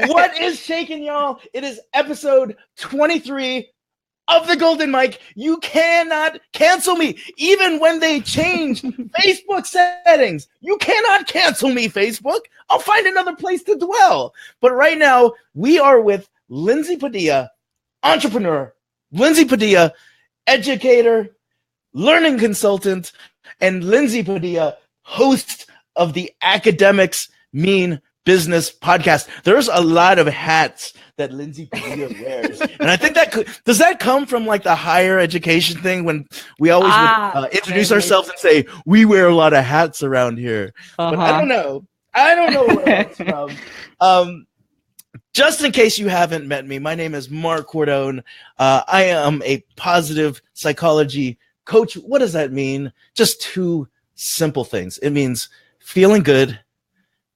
What is shaking, y'all? It is episode 23 of the Golden Mic. You cannot cancel me. Even when they change Facebook settings, you cannot cancel me, Facebook. I'll find another place to dwell. But right now, we are with Lindsay Padilla, entrepreneur, Lindsay Padilla, educator, learning consultant, and Lindsay Padilla, host of the Academics Mean Business podcast. There's a lot of hats that Lindsay Padilla wears. And I think does that come from like the higher education thing when we always would introduce ourselves and say, we wear a lot of hats around here. But I don't know. Where that's from. Just in case you haven't met me, my name is Mark Cordone. I am a positive psychology coach. What does that mean? Just two simple things. It means feeling good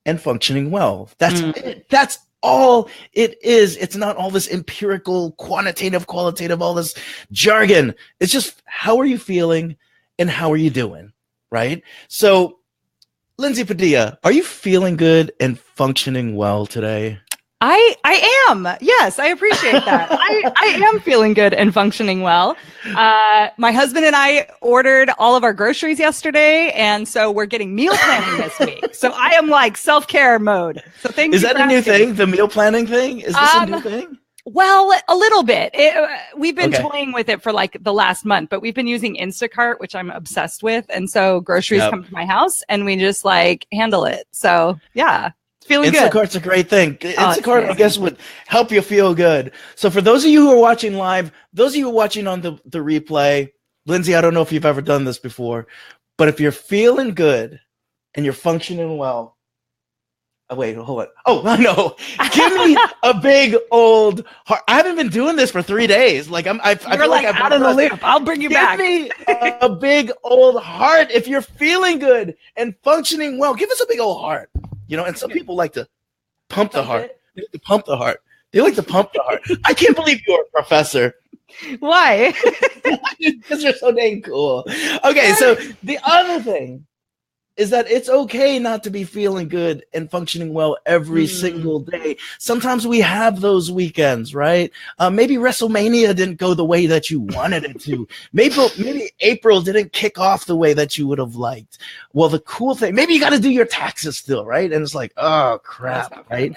and functioning well. That's it. That's all it is. It's not all this empirical, quantitative, qualitative, all this jargon. It's just how are you feeling and how are you doing, right? So, Lindsay Padilla, are you feeling good and functioning well today? I am. Yes, I appreciate that. I am feeling good and functioning well. My husband and I ordered all of our groceries yesterday, and so we're getting meal planning this week. So I am like self-care mode. So thank you. Is that a new thing? The meal planning thing? Is this a new thing? Well, a little bit. We've been toying with it for like the last month, but we've been using Instacart, which I'm obsessed with. And so groceries come to my house and we just like handle it. So yeah. Feeling good. Instacart's a great thing. Instacart, I guess, would help you feel good. So for those of you who are watching live, those of you who are watching on the replay, Lindsay, I don't know if you've ever done this before, but if you're feeling good and you're functioning well, wait, hold on. Oh, I know. Give me a big old heart. I haven't been doing this for 3 days. Like I feel like I'm out of the loop. I'll bring you back. Give me a big old heart if you're feeling good and functioning well. Give us a big old heart. You know, and some people like to pump the heart. They like to pump the heart. They like to pump the heart. I can't believe you're a professor. Why? Because you're so dang cool. Okay, so the other thing is that it's okay not to be feeling good and functioning well every single day. Sometimes we have those weekends, right? Maybe WrestleMania didn't go the way that you wanted it to. Maybe April didn't kick off the way that you would have liked. Well, the cool thing, maybe you got to do your taxes still, right? And it's like, oh, crap, right?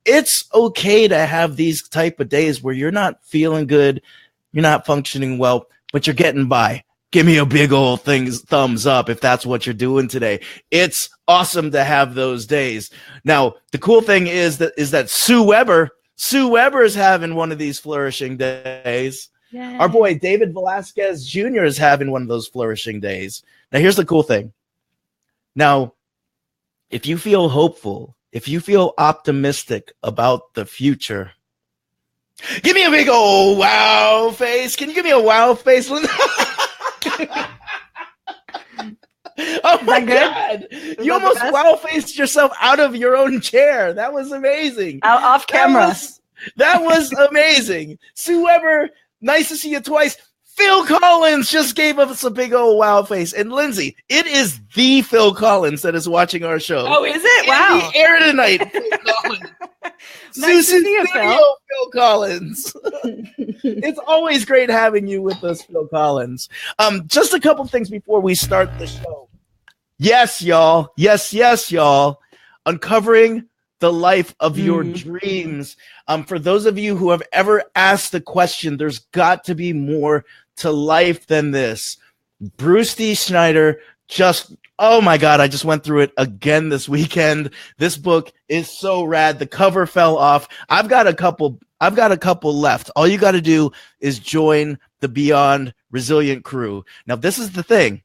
It's okay to have these type of days where you're not feeling good, you're not functioning well, but you're getting by. Give me a big old thumbs up if that's what you're doing today. It's awesome to have those days. Now, the cool thing is that Sue Weber is having one of these flourishing days. Yay. Our boy David Velasquez Jr. is having one of those flourishing days. Now, here's the cool thing. Now, if you feel hopeful, if you feel optimistic about the future, give me a big old wow face. Can you give me a wow face, Linda? Oh my God. You almost wow-faced yourself out of your own chair. That was amazing. Off camera. That was amazing. Sue Weber, nice to see you twice. Phil Collins just gave us a big old wow face. And Lindsay, it is the Phil Collins that is watching our show. Oh, is it? Wow. The air tonight, Phil Collins. Nice to see you, Phil Collins. It's always great having you with us, Phil Collins. Just a couple things before we start the show. Yes, y'all. Yes, y'all. Uncovering the life of your dreams. For those of you who have ever asked the question, there's got to be more to life than this. Bruce D. Schneider oh my God, I just went through it again this weekend. This book is so rad. The cover fell off. I've got a couple left. All you got to do is join the Beyond Resilient crew. Now, this is the thing.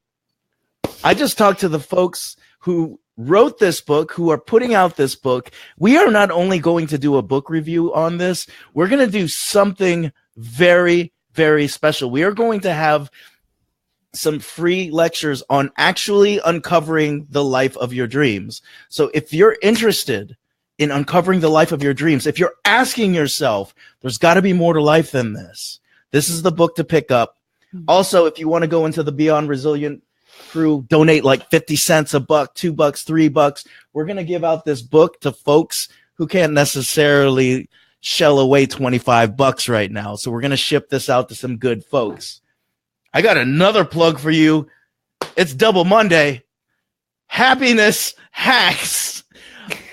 I just talked to the folks who wrote this book, who are putting out this book. We are not only going to do a book review on this, we're going to do something very, very special. We are going to have some free lectures on actually uncovering the life of your dreams. So if you're interested in uncovering the life of your dreams, if you're asking yourself, there's got to be more to life than this, this is the book to pick up. Also, if you want to go into the Beyond Resilient crew, donate like 50 cents, $1, $2, $3. We're going to give out this book to folks who can't necessarily shell away $25 right now. So we're going to ship this out to some good folks. I got another plug for you. It's Double Monday. Happiness hacks.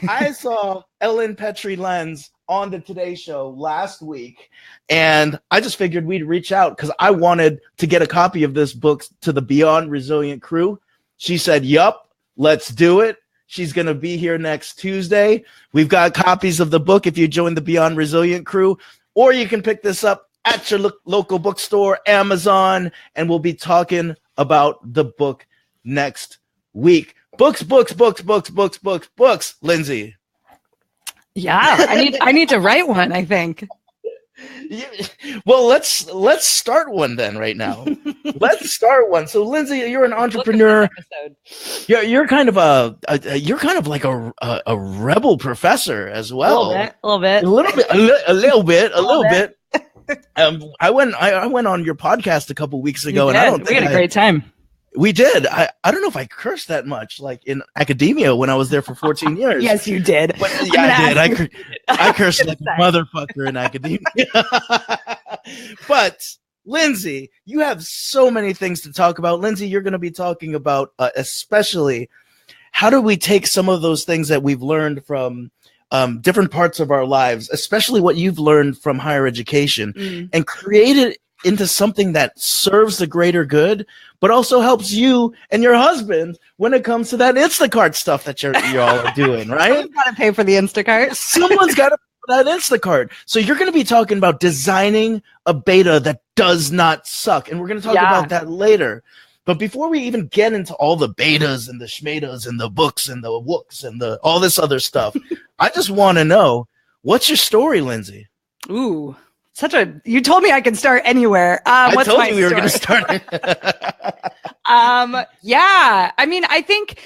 I saw Ellen Petrie Lenz on the Today Show last week, and I just figured we'd reach out because I wanted to get a copy of this book to the Beyond Resilient crew. She said, yup, let's do it. She's going to be here next Tuesday. We've got copies of the book if you join the Beyond Resilient crew, or you can pick this up at your local bookstore, Amazon, and we'll be talking about the book next week. Books, Lindsay. Yeah, I need to write one, I think. Well, let's start one then right now. Let's start one. So, Lindsay, you're an entrepreneur. You're kind of like a rebel professor as well. A little bit. A little bit. I went on your podcast a couple weeks ago, and I don't think we had a great time. We did. I don't know if I cursed that much, like in academia when I was there for 14 years. Yes, you did. But, yeah, I did. I cursed like a motherfucker in academia. But Lindsay, you have so many things to talk about. Lindsay, you're going to be talking about especially how do we take some of those things that we've learned from different parts of our lives, especially what you've learned from higher education, and create it into something that serves the greater good, but also helps you and your husband when it comes to that Instacart stuff that you're all doing, right? Someone's got to pay for the Instacart. Someone's got to pay for that Instacart. So you're going to be talking about designing a beta that does not suck, and we're going to talk about that later. But before we even get into all the betas and the schmetas and the books and the wooks and all this other stuff, I just want to know, what's your story, Lindsay? Ooh. You told me I could start anywhere. I told you we were going to start. Yeah. I mean, I think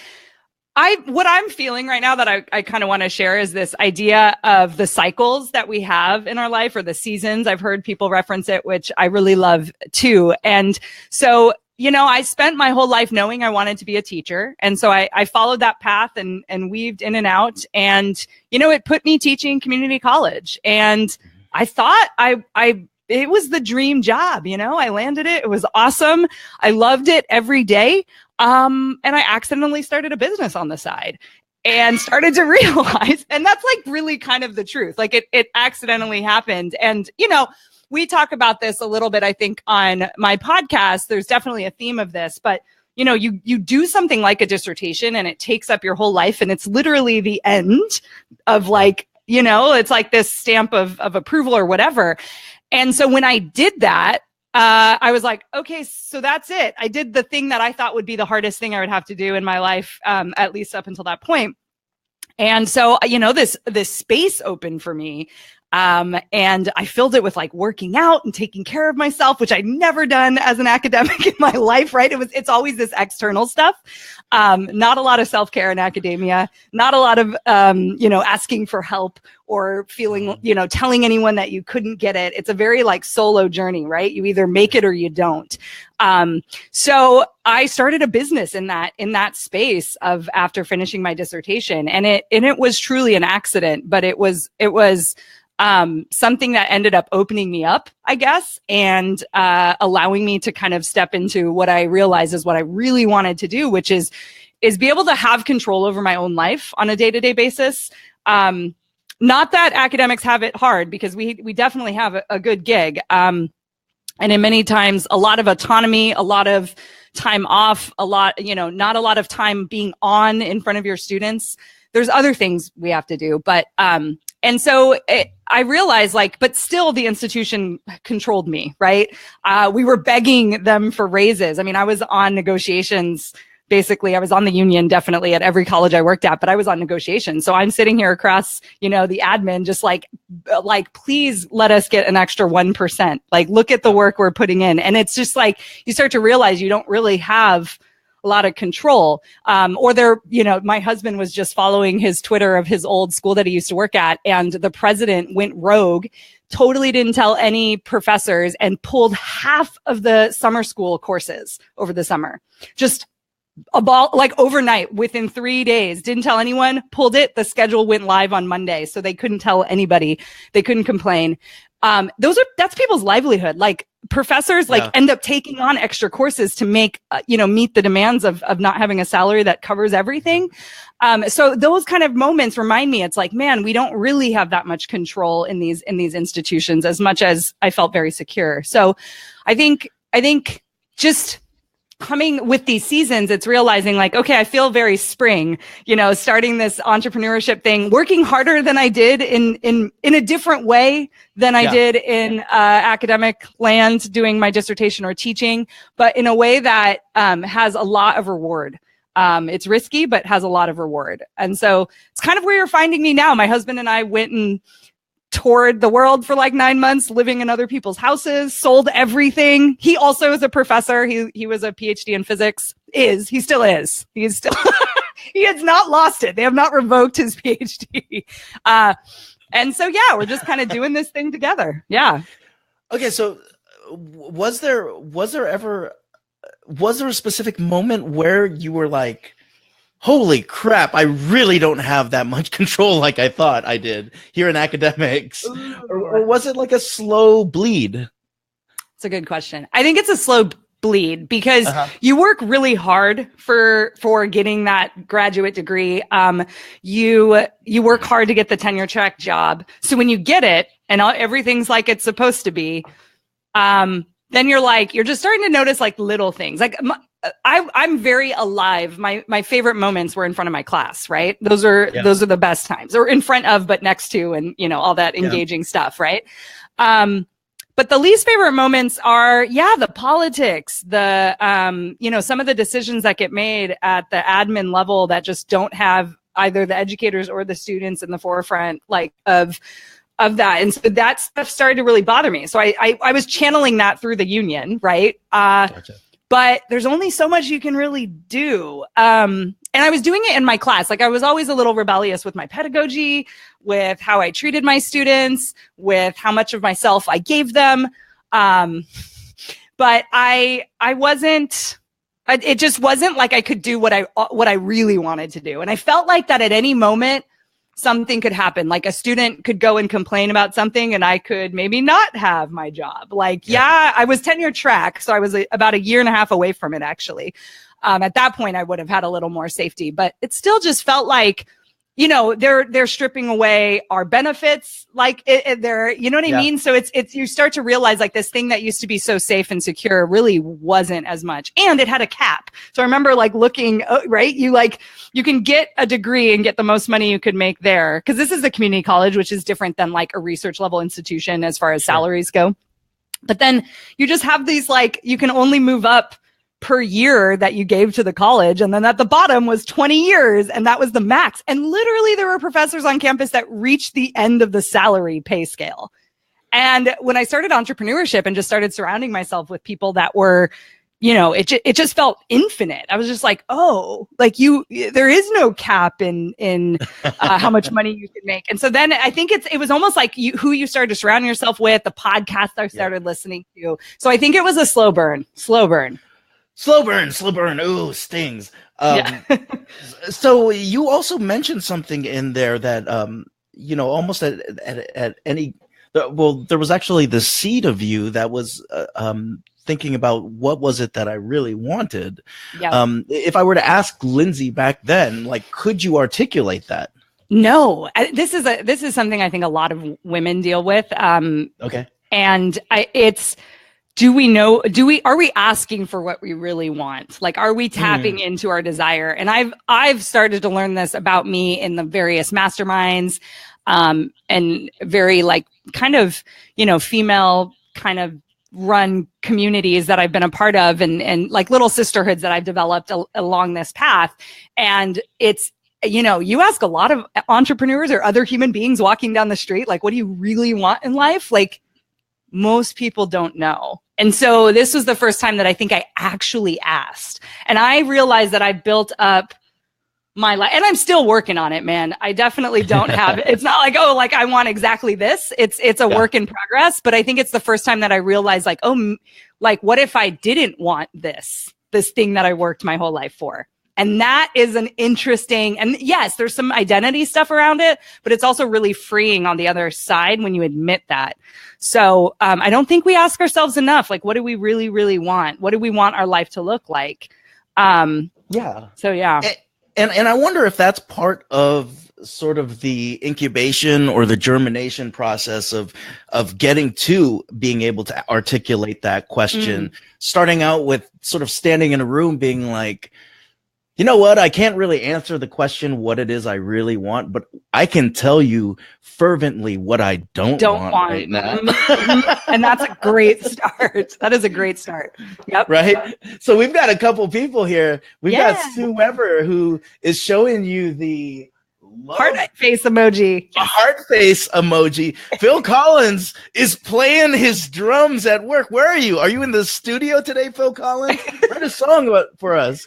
what I'm feeling right now that I kind of want to share is this idea of the cycles that we have in our life, or the seasons. I've heard people reference it, which I really love too. And so, I spent my whole life knowing I wanted to be a teacher. And so I followed that path and weaved in and out. And, it put me teaching community college. And I thought it was the dream job, I landed it. It was awesome. I loved it every day. And I accidentally started a business on the side and started to realize, and that's like really kind of the truth. Like it accidentally happened. And, we talk about this a little bit, I think, on my podcast. There's definitely a theme of this, but you do something like a dissertation and it takes up your whole life, and it's literally the end of it's like this stamp of approval or whatever. And so when I did that, I was like, okay, so that's it. I did the thing that I thought would be the hardest thing I would have to do in my life, at least up until that point. And so, this space opened for me. And I filled it with like working out and taking care of myself, which I'd never done as an academic in my life, right? It's always this external stuff. Not a lot of self-care in academia, not a lot of, asking for help or feeling, telling anyone that you couldn't get it. It's a very like solo journey, right? You either make it or you don't. So I started a business in that space of after finishing my dissertation, and it was truly an accident, but it was something that ended up opening me up, I guess, and allowing me to kind of step into what I realized is what I really wanted to do, which is be able to have control over my own life on a day-to-day basis. Not that academics have it hard, because we definitely have a good gig. And in many times, a lot of autonomy, a lot of time off, not a lot of time being on in front of your students. There's other things we have to do, but and so I realized but still the institution controlled me, right? We were begging them for raises. I mean, I was on negotiations. Basically, I was on the union definitely at every college I worked at, but I was on negotiations. So I'm sitting here across, the admin, just like, please let us get an extra 1%. Like, look at the work we're putting in. And it's just like, you start to realize you don't really have a lot of control. My husband was just following his Twitter of his old school that he used to work at, and the president went rogue, totally didn't tell any professors, and pulled half of the summer school courses over the summer. Just a ball like overnight within 3 days, didn't tell anyone, pulled it. The schedule went live on Monday. So they couldn't tell anybody. They couldn't complain. That's people's livelihood. Like professors end up taking on extra courses to make, meet the demands of not having a salary that covers everything. So those kind of moments remind me, it's like, man, we don't really have that much control in these institutions as much as I felt very secure. So I think just coming with these seasons, it's realizing like, okay, I feel very spring, starting this entrepreneurship thing, working harder than I did in a different way than I did in academic land, doing my dissertation or teaching, but in a way that has a lot of reward. It's risky, but has a lot of reward. And so it's kind of where you're finding me now. My husband and I went and toured the world for like 9 months, living in other people's houses, sold everything. He also is a professor. He was a PhD in physics. He still is. He has not lost it. They have not revoked his PhD. And so, we're just kind of doing this thing together. Yeah. Okay. So was there a specific moment where you were like, holy crap, I really don't have that much control like I thought I did here in academics? Or was it like a slow bleed? It's a good question. I think it's a slow bleed because you work really hard for getting that graduate degree. You work hard to get the tenure track job. So when you get it and everything's like it's supposed to be, then you're just starting to notice like little things. Like I'm very alive. My favorite moments were in front of my class, right? Those are the best times, or in front of, but next to, and all that engaging stuff, right? But the least favorite moments are, the politics, some of the decisions that get made at the admin level that just don't have either the educators or the students in the forefront, like of that. And so that stuff started to really bother me. So I was channeling that through the union, right? Gotcha. But there's only so much you can really do. And I was doing it in my class. Like I was always a little rebellious with my pedagogy, with how I treated my students, with how much of myself I gave them. But I wasn't, it just wasn't like I could do what I really wanted to do. And I felt like that at any moment, something could happen. Like a student could go and complain about something and I could maybe not have my job. Like, I was tenure track. So I was about a year and a half away from it, actually. At that point, I would have had a little more safety, but it still just felt like, they're stripping away our benefits. Like they're, you know what I mean? So it's, you start to realize like this thing that used to be so safe and secure really wasn't as much. And it had a cap. So I remember like looking, right. You can get a degree and get the most money you could make there. Cause this is a community college, which is different than like a research level institution as far as salaries go. But then you just have these, like, you can only move up per year that you gave to the college. And then at the bottom was 20 years. And that was the max. And literally there were professors on campus that reached the end of the salary pay scale. And when I started entrepreneurship and just started surrounding myself with people that were, it just felt infinite. I was just like, oh, like there is no cap in how much money you can make. And so then I think it was almost like who you started to surround yourself with, the podcast I started listening to. So I think it was a slow burn. Slow burn. Ooh, stings. So you also mentioned something in there that, almost at any, there was actually the seed of you that was thinking about what was it that I really wanted. Yeah. If I were to ask Lindsay back then, like, could you articulate that? No, this is something I think a lot of women deal with. Okay. And are we asking for what we really want? Like, are we tapping into our desire? And I've started to learn this about me in the various masterminds, and very like kind of, female kind of run communities that I've been a part of, and like little sisterhoods that I've developed along this path. And it's, you ask a lot of entrepreneurs or other human beings walking down the street, like, what do you really want in life? Like, most people don't know. And so this was the first time that I think I actually asked. And I realized that I built up my life, and I'm still working on it, man. I definitely don't have it. It's not like, oh, like I want exactly this. It's a work in progress. But I think it's the first time that I realized, like, oh, like, what if I didn't want this this thing that I worked my whole life for. And that is an interesting, and yes, there's some identity stuff around it, but it's also really freeing on the other side when you admit that. So I don't think we ask ourselves enough, like, what do we really, really want? What do we want our life to look like? Yeah. So, yeah. And I wonder if that's part of sort of the incubation or the germination process of getting to being able to articulate that question, starting out with sort of standing in a room being like, you know what? I can't really answer the question what it is I really want, but I can tell you fervently what I don't want right now. And that's a great start. That is a great start. Yep. Right? So we've got a couple people here. We've got Sue Weber, who is showing you the heart face emoji. A heart face emoji. Phil Collins is playing his drums at work. Where are you? Are you in the studio today, Phil Collins? Write a song for us.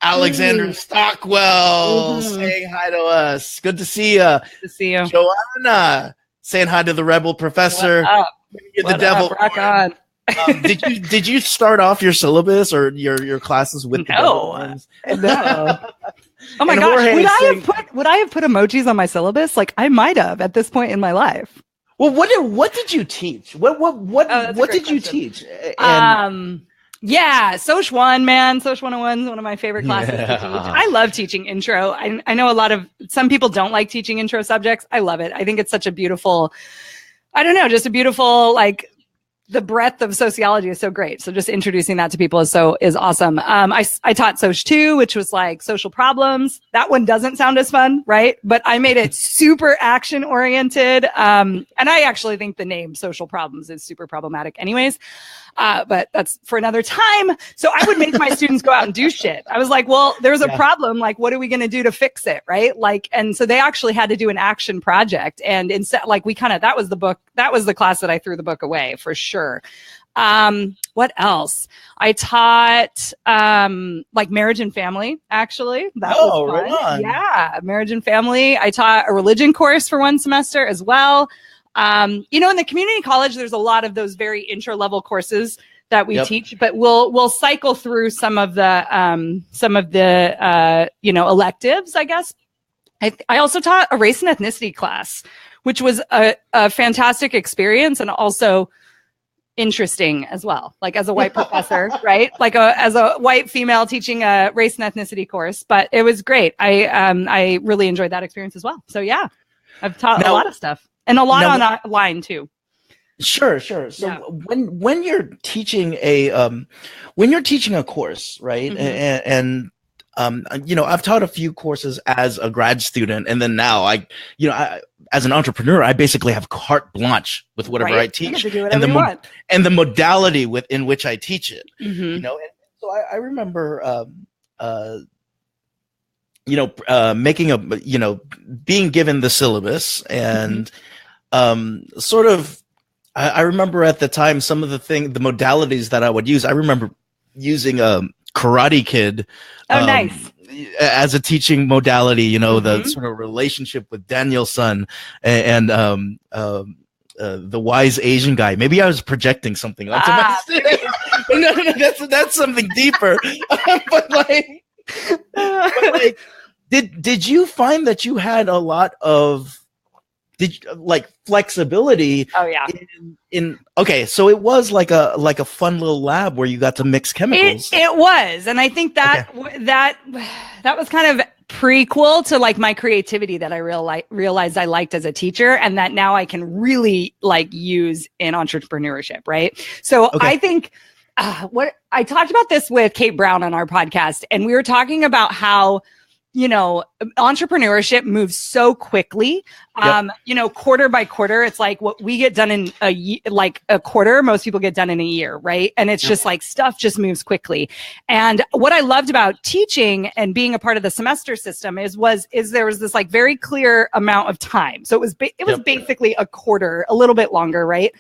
Alexander Stockwell saying hi to us. Good to see you. Good to see you. Joanna saying hi to the Rebel Professor. What devil. Rock on. Did you start off your syllabus or your classes with the devil horns? No. Oh my gosh! Would I have put emojis on my syllabus? Like, I might have at this point in my life. Well, what did you teach? What did you teach? Yeah, Soc 1, man. Soc 101 is one of my favorite classes to teach. I love teaching intro. I know some people don't like teaching intro subjects. I love it. I think it's such a beautiful, just a beautiful, like, the breadth of sociology is so great. So just introducing that to people is awesome. I taught Soc 2, which was like social problems. That one doesn't sound as fun, right? But I made it super action oriented. And I actually think the name social problems is super problematic anyways. But that's for another time. So I would make my students go out and do shit. I was like, well, there's a problem. Like, what are we going to do to fix it? Right. Like, and so they actually had to do an action project. And instead, like, that was the class that I threw the book away for sure. What else? I taught, like marriage and family, actually. That was fun. Right on. Yeah. Marriage and family. I taught a religion course for one semester as well. In the community college, there's a lot of those very intro level courses that we teach, but we'll cycle through some of the electives, I guess. I also taught a race and ethnicity class, which was a fantastic experience and also interesting as well, like as a white professor, right? Like as a white female teaching a race and ethnicity course, but it was great. I really enjoyed that experience as well. So yeah, I've taught a lot of stuff. And a lot online too. Sure. So when you're teaching a course, right? And I've taught a few courses as a grad student, and then now I as an entrepreneur, I basically have carte blanche with whatever I teach, and the modality in which I teach it. And so I remember being given the syllabus and I remember at the time some of the modalities that I would use. I remember using Karate Kid nice. As a teaching modality, the sort of relationship with Daniel-san and the wise Asian guy. Maybe I was projecting something onto my students. No, that's something deeper. but did you find that you had a lot of flexibility? Oh yeah. Okay, so it was like a fun little lab where you got to mix chemicals. It was, and I think that that was kind of prequel to like my creativity that I realized I liked as a teacher, and that now I can really like use in entrepreneurship. Right. So I think what I talked about this with Kate Brown on our podcast, and we were talking about how entrepreneurship moves so quickly. Quarter by quarter, it's like what we get done in a quarter, most people get done in a year, right? And it's just like stuff just moves quickly. And what I loved about teaching and being a part of the semester system is there was this like very clear amount of time. So it was basically a quarter, a little bit longer, right?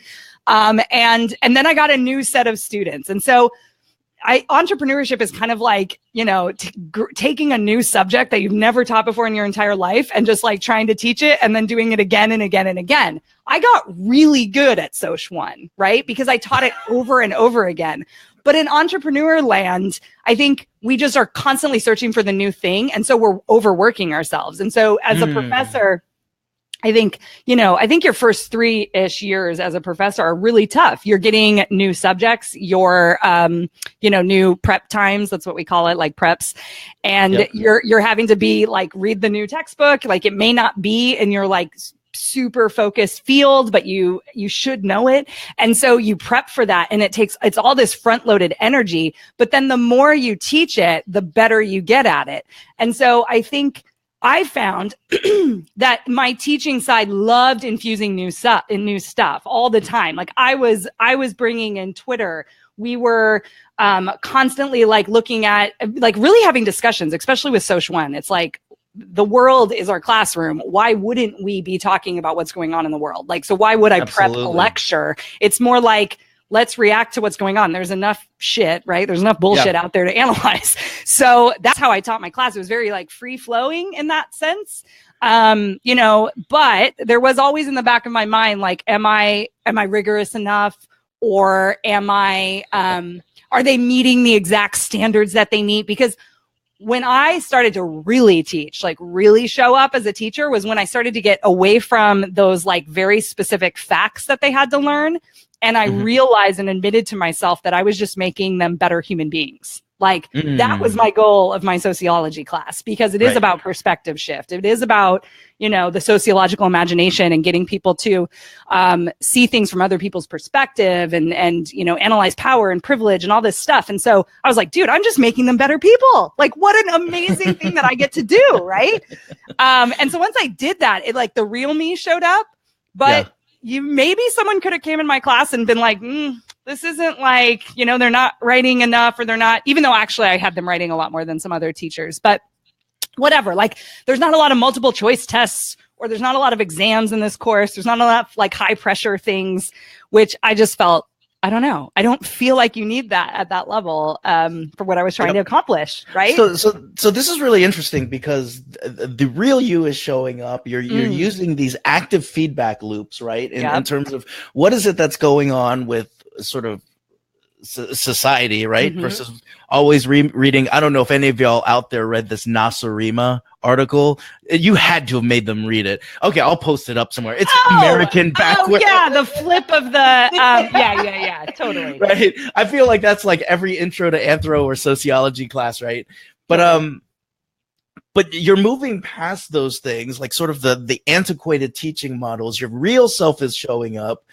And then I got a new set of students, and so entrepreneurship is kind of like, taking a new subject that you've never taught before in your entire life and just like trying to teach it and then doing it again and again and again. I got really good at Soc 1, right? Because I taught it over and over again. But in entrepreneur land, I think we just are constantly searching for the new thing. And so we're overworking ourselves. And so as a professor, I think your first 3-ish years as a professor are really tough. You're getting new subjects, your, new prep times. That's what we call it, like preps. And you're having to be like, read the new textbook. Like it may not be in your like super focused field, but you should know it. And so you prep for that. And it's all this front loaded energy, but then the more you teach it, the better you get at it. And so I think I found that my teaching side loved infusing new stuff all the time. Like I was bringing in Twitter. We were constantly like looking at like really having discussions, especially with Social One. It's like the world is our classroom. Why wouldn't we be talking about what's going on in the world? Like, so why would I prep a lecture? It's more like, let's react to what's going on. There's enough shit, right? There's enough bullshit out there to analyze. So that's how I taught my class. It was very like free flowing in that sense. But there was always in the back of my mind, like, am I rigorous enough? Or are they meeting the exact standards that they need? Because when I started to really teach, like really show up as a teacher, was when I started to get away from those like very specific facts that they had to learn. And I realized and admitted to myself that I was just making them better human beings. Like that was my goal of my sociology class, because it is about perspective shift. It is about, the sociological imagination and getting people to see things from other people's perspective and analyze power and privilege and all this stuff. And so I was like, dude, I'm just making them better people. Like what an amazing thing that I get to do. Right. And so once I did that, it like the real me showed up, but maybe someone could have came in my class and been like, this isn't like, they're not writing enough, or they're not, even though actually I had them writing a lot more than some other teachers, but whatever, like there's not a lot of multiple choice tests, or there's not a lot of exams in this course. There's not a lot of like high pressure things, which I just felt, I don't know. I don't feel like you need that at that level for what I was trying to accomplish, right? So this is really interesting, because the real you is showing up. You're using these active feedback loops, right? In terms of what is it that's going on with sort of society, right? Versus always reading. I don't know if any of y'all out there read this Nasarima article. You had to have made them read it. Okay, I'll post it up somewhere. It's American backward. Oh, yeah, the flip of the totally. Right. I feel like that's like every intro to anthro or sociology class, right? But you're moving past those things, like sort of the antiquated teaching models. Your real self is showing up.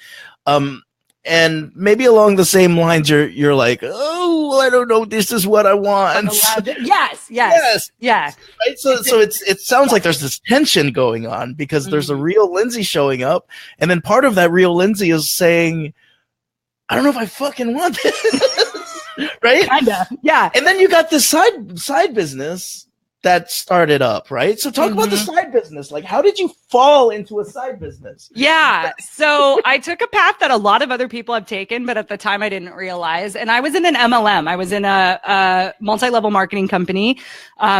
And maybe along the same lines, you're like, oh, I don't know, this is what I want. Yes. Yeah. Right. So it sounds like there's this tension going on, because there's a real Lindsay showing up, and then part of that real Lindsay is saying, I don't know if I fucking want this. Right? Kinda. Yeah. And then you got this side business that started up, right? So talk about the side business. Like, how did you fall into a side business? Yeah. So I took a path that a lot of other people have taken, but at the time I didn't realize. And I was in an MLM. I was in a multi-level marketing company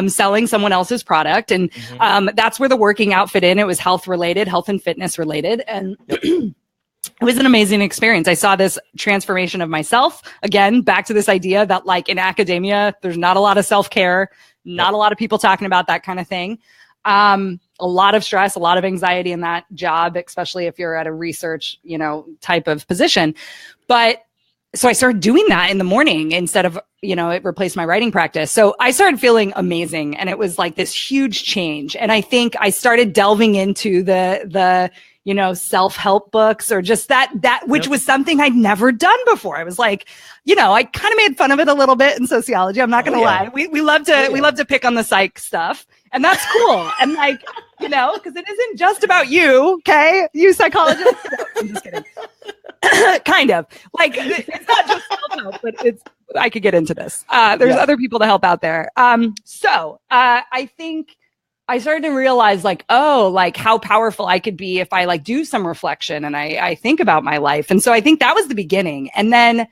selling someone else's product. And that's where the working out fit in. It was health and fitness related. And it was an amazing experience. I saw this transformation of myself. Again, back to this idea that like in academia, there's not a lot of self-care. Not a lot of people talking about that kind of thing. A lot of stress, a lot of anxiety in that job, especially if you're at a research, type of position. But so I started doing that in the morning instead of, it replaced my writing practice. So I started feeling amazing, and it was like this huge change. And I think I started delving into the self-help books, or just that which was something I'd never done before. I was like, I kind of made fun of it a little bit in sociology. I'm not going to lie. We love to pick on the psych stuff, and that's cool. And like, because it isn't just about you. Okay. You psychologists. No, I'm just kidding. Kind of like, it's not just self-help, but I could get into this. There's other people to help out there. So I think I started to realize like, how powerful I could be if I like do some reflection and I think about my life. And so I think that was the beginning. And then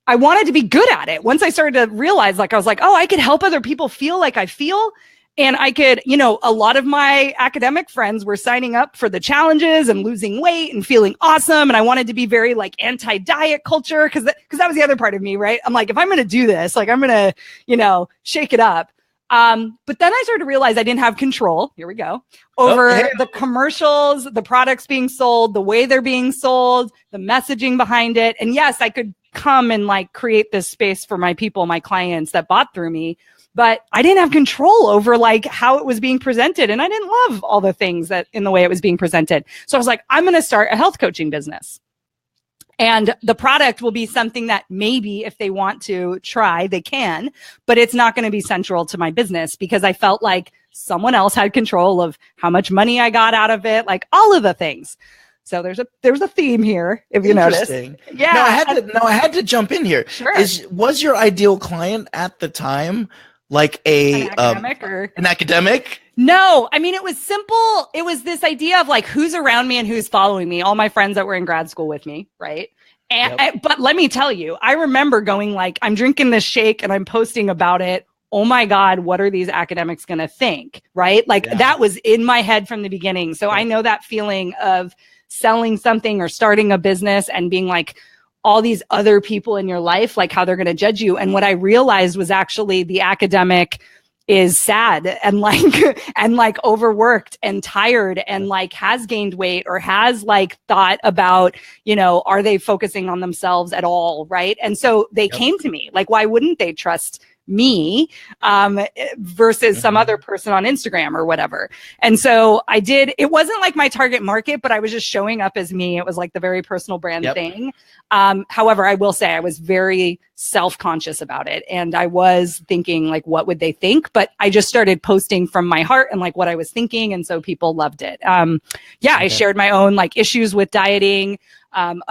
I wanted to be good at it. Once I started to realize, like, I was like, I could help other people feel like I feel. And I could, a lot of my academic friends were signing up for the challenges and losing weight and feeling awesome. And I wanted to be very like anti-diet culture because that was the other part of me, right? I'm like, if I'm going to do this, like I'm going to, shake it up. But then I started to realize I didn't have control. Here we go. Over the commercials, the products being sold, the way they're being sold, the messaging behind it. And yes, I could come and like create this space for my people, my clients that bought through me, but I didn't have control over like how it was being presented. And I didn't love all the things that in the way it was being presented. So I was like, I'm going to start a health coaching business. And the product will be something that maybe if they want to try, they can, but it's not going to be central to my business because I felt like someone else had control of how much money I got out of it, like all of the things. So there's a theme here, if you notice. Yeah. I had to jump in here. Sure. Was your ideal client at the time like an academic? No, I mean, it was simple. It was this idea of like, who's around me and who's following me, all my friends that were in grad school with me. Right. But let me tell you, I remember going like, I'm drinking this shake and I'm posting about it. Oh my God, what are these academics going to think? Right. Like that was in my head from the beginning. So I know that feeling of selling something or starting a business and being like, all these other people in your life, like how they're going to judge you. And what I realized was actually the academic is sad and like overworked and tired and like has gained weight or has like thought about, are they focusing on themselves at all? Right. And so they came to me like, why wouldn't they trust me versus some other person on Instagram or whatever. And so it wasn't like my target market, but I was just showing up as me. It was like the very personal brand thing. However, I will say I was very self-conscious about it. And I was thinking like, what would they think? But I just started posting from my heart and like what I was thinking. And so people loved it. I shared my own like issues with dieting,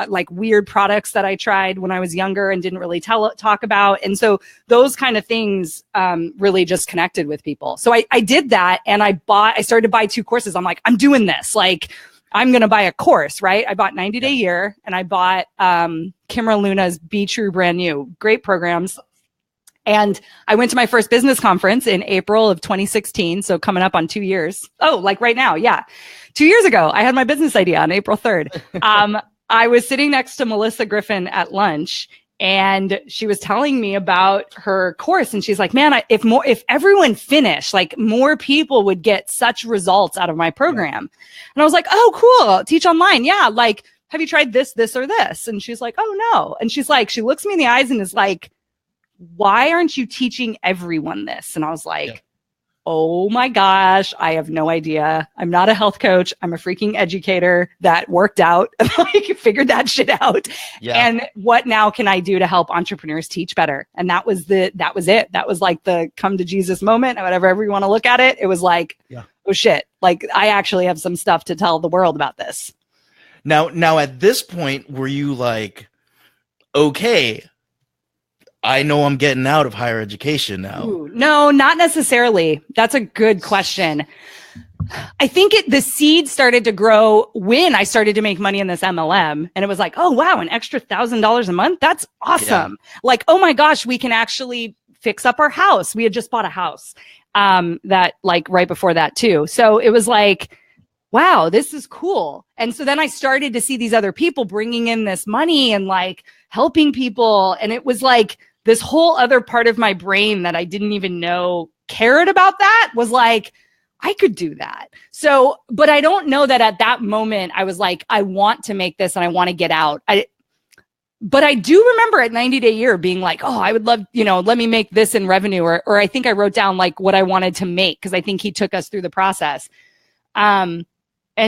like weird products that I tried when I was younger and didn't really talk about. And so those kind of things really just connected with people. So I did that and I started to buy 2 courses. I'm like, I'm doing this. Like, I'm going to buy a course, right? I bought 90 Day Year and I bought Kimra Luna's Be True Brand New. Great programs. And I went to my first business conference in April of 2016. So coming up on 2 years. Oh, like right now. Yeah. 2 years ago, I had my business idea on April 3rd. I was sitting next to Melissa Griffin at lunch and she was telling me about her course. And she's like, man, if everyone finished, like more people would get such results out of my program. And I was like, oh, cool. Teach online. Yeah. Like, have you tried this, or this? And she's like, oh no. And she's like, she looks me in the eyes and is like, why aren't you teaching everyone this? And I was like, oh my gosh, I have no idea. I'm not a health coach. I'm a freaking educator that worked out and like figured that shit out. Yeah. And what now can I do to help entrepreneurs teach better? And that was it. That was like the come to Jesus moment, whatever you want to look at it. It was like, oh shit, like I actually have some stuff to tell the world about this. Now at this point, were you like, okay, I know I'm getting out of higher education now? Ooh, no, not necessarily. That's a good question. I think the seed started to grow when I started to make money in this MLM. And it was like, oh, wow, an extra $1,000 a month. That's awesome. Yeah. Like, oh my gosh, we can actually fix up our house. We had just bought a house that like right before that too. So it was like, wow, this is cool. And so then I started to see these other people bringing in this money and like helping people. And it was like, this whole other part of my brain that I didn't even know cared about that was like, I could do that. So, but I don't know that at that moment I was like, I want to make this and I want to get out. But I do remember at 90 Day Year being like, oh, I would love, let me make this in revenue. Or I think I wrote down like what I wanted to make because I think he took us through the process. And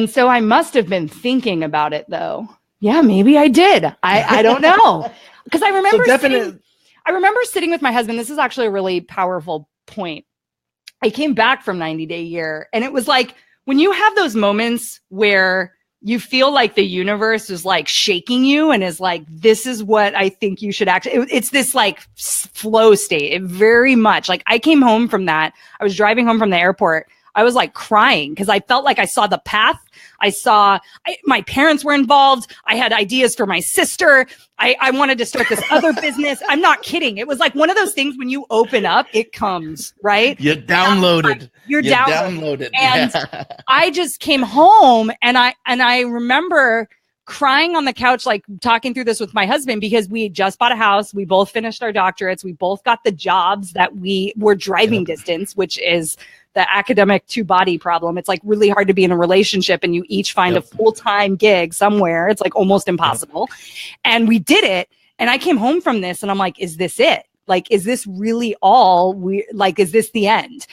so I must have been thinking about it though. Yeah, maybe I did. I don't know. Because I remember I remember sitting with my husband. This is actually a really powerful point. I came back from 90 Day Year and it was like when you have those moments where you feel like the universe is like shaking you and is like, this is what I think you should actually, it's this like flow state. It very much like I came home from that. I was driving home from the airport. I was like crying because I felt like I saw the path. My parents were involved. I had ideas for my sister. I wanted to start this other business. I'm not kidding. It was like one of those things when you open up, it comes, right? You're downloaded. You're downloaded. And I just came home and I remember crying on the couch, like talking through this with my husband, because we had just bought a house. We both finished our doctorates. We both got the jobs that we were driving distance, which is the academic two body problem. It's like really hard to be in a relationship and you each find a full-time gig somewhere. It's like almost impossible. And we did it. And I came home from this and I'm like, is this it? Like, is this really all is this the end?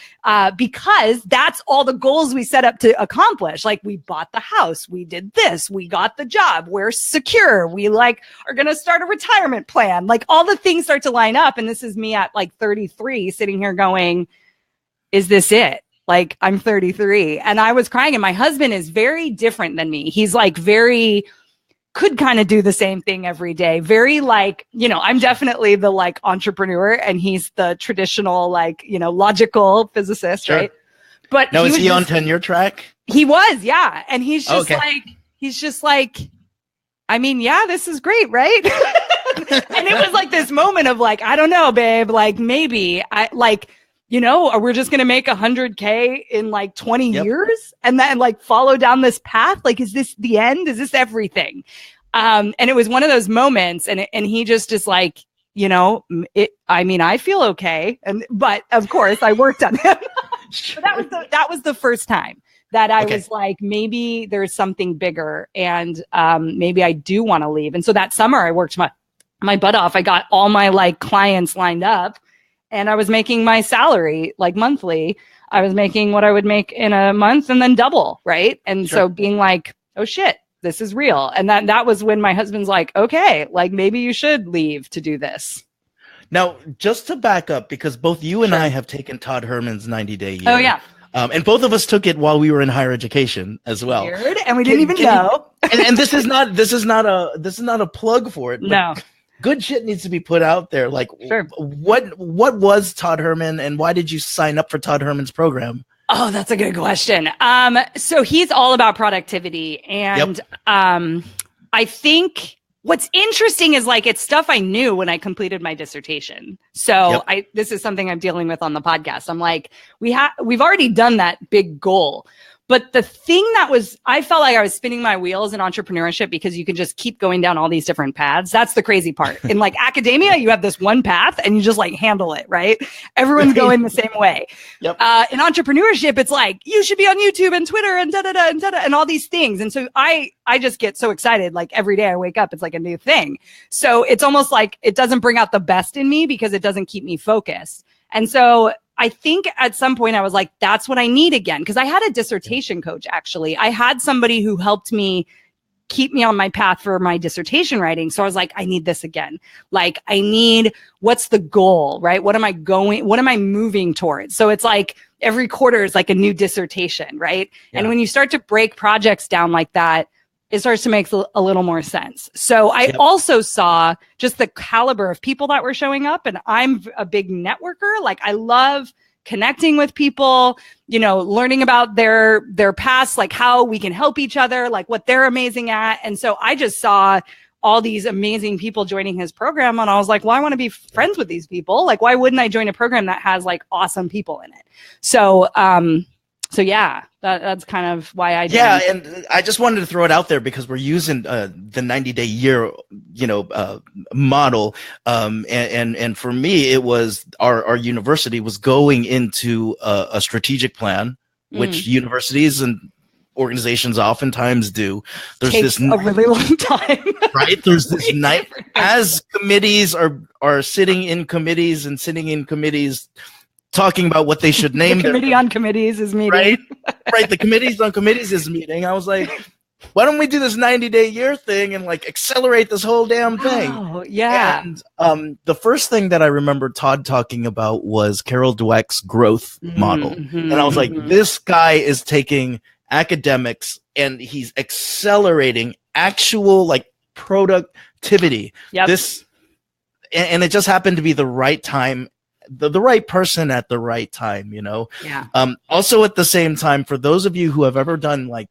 Because that's all the goals we set up to accomplish. Like, we bought the house, we did this, we got the job, we're secure, we are going to start a retirement plan. Like, all the things start to line up. And this is me at like 33 sitting here going, is this it? Like, I'm 33 and I was crying, and my husband is very different than me. He's like could kind of do the same thing every day. Very I'm definitely the entrepreneur and he's the traditional, logical physicist. Sure. Right. But now, is he on tenure track? He was. Yeah. And he's just I mean, yeah, this is great. Right. And it was like this moment of I don't know, babe, maybe we're just going to make 100K in 20 years and then follow down this path. Is this the end? Is this everything? And it was one of those moments and he just is I feel okay. But of course I worked on him. But that was the first time that I was maybe there's something bigger and maybe I do want to leave. And so that summer I worked my butt off. I got all my clients lined up. And I was making my salary monthly. I was making what I would make in a month and then double, right? And so being oh shit, this is real. And that was when my husband's okay, maybe you should leave to do this. Now, just to back up, because both you and I have taken Todd Herman's 90-day year. Oh yeah. And both of us took it while we were in higher education as well. Weird. And we didn't even know. And this is not a plug for it. No. Good shit needs to be put out there. What was Todd Herman and why did you sign up for Todd Herman's program? Oh, that's a good question. So he's all about productivity. And I think what's interesting is it's stuff I knew when I completed my dissertation. So this is something I'm dealing with on the podcast. I'm we've already done that big goal. But the thing I felt like I was spinning my wheels in entrepreneurship because you can just keep going down all these different paths. That's the crazy part. In academia, you have this one path and you just handle it, right? Everyone's going the same way. Yep. In entrepreneurship, it's you should be on YouTube and Twitter and da-da-da and da-da and all these things. And so I just get so excited. Every day I wake up, it's a new thing. So it's almost it doesn't bring out the best in me because it doesn't keep me focused. And so I think at some point I was that's what I need again. Because I had a dissertation coach, actually. I had somebody who helped me keep me on my path for my dissertation writing. So I was I need this again. What's the goal, right? What am I moving towards? So it's every quarter is a new dissertation, right? Yeah. And when you start to break projects down like that, it starts to make a little more sense. So I also saw just the caliber of people that were showing up, and I'm a big networker. I love connecting with people, learning about their past, how we can help each other, what they're amazing at. And so I just saw all these amazing people joining his program. And I was well, I want to be friends with these people. Why wouldn't I join a program that has awesome people in it? So yeah, that's kind of why I did. Yeah, and I just wanted to throw it out there because we're using the 90-day year, model. And for me, it was our university was going into a strategic plan, which universities and organizations oftentimes do. There's Takes a really long time, right? There's this night as committees are sitting in committees talking about what they should name. The committee on committees is meeting. Right. The committees on committees is meeting. I was why don't we do this 90-day year thing and accelerate this whole damn thing? Oh, yeah. And the first thing that I remember Todd talking about was Carol Dweck's growth model. And I was this guy is taking academics and he's accelerating actual productivity. Yep. And it just happened to be the right time the right person at the right time, you know? Yeah. Also at the same time, for those of you who have ever done like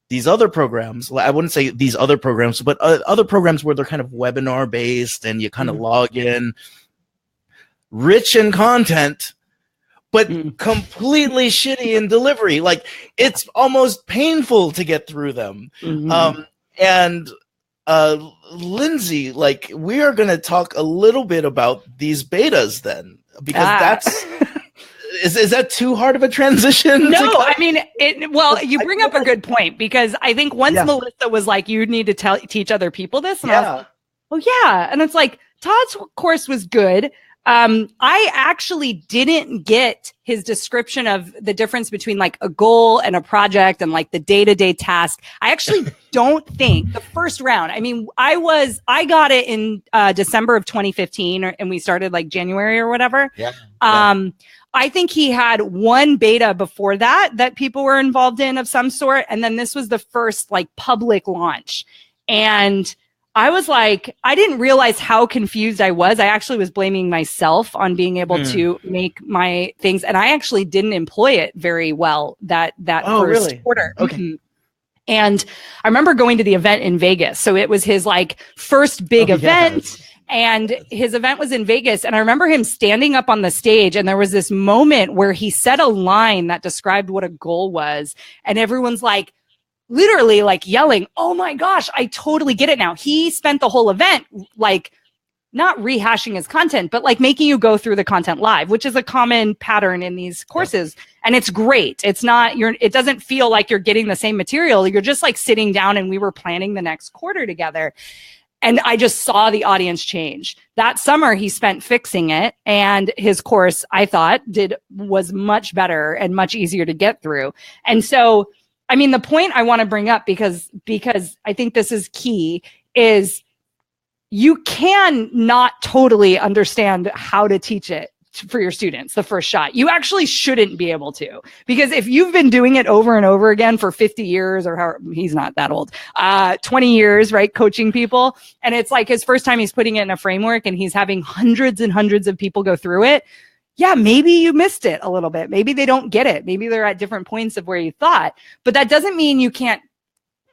these other programs, I wouldn't say these other programs, but other programs where they're kind of webinar based and you kind of log in, rich in content, but completely shitty in delivery. Like, it's almost painful to get through them. And Lindsay, like, we are going to talk a little bit about these betas then, because that's is that too hard of a transition? No, I mean, you bring up a good point, because I think once Melissa was like, you need to teach other people this, and I was like, oh yeah, and it's like, Todd's course was good. I actually didn't get his description of the difference between like a goal and a project and like the day-to-day task. I actually don't think the first round, I mean, I got it in December of 2015 and we started like January or whatever. I think he had one beta before that people were involved in of some sort. And then this was the first like public launch. And I was like, I didn't realize how confused I was. I actually was blaming myself on being able to make my things. And I actually didn't employ it very well that first quarter. Okay. And I remember going to the event in Vegas. So it was his like first big event. And his event was in Vegas. And I remember him standing up on the stage. And there was this moment where he said a line that described what a goal was. And everyone's like, literally like yelling, oh my gosh, I totally get it now. He spent the whole event like not rehashing his content, but like making you go through the content live, which is a common pattern in these courses. And it's great. It's not, it doesn't feel like you're getting the same material. You're just like sitting down and we were planning the next quarter together. And I just saw the audience change. That summer he spent fixing it, and his course, I thought, was much better and much easier to get through. And so, I mean, the point I want to bring up, because I think this is key, is you can not totally understand how to teach it for your students the first shot. You actually shouldn't be able to, because if you've been doing it over and over again for 50 years or how, he's not that old, 20 years, right? Coaching people. And it's like his first time he's putting it in a framework and he's having hundreds and hundreds of people go through it. Yeah, maybe you missed it a little bit. Maybe they don't get it. Maybe they're at different points of where you thought, but that doesn't mean you can't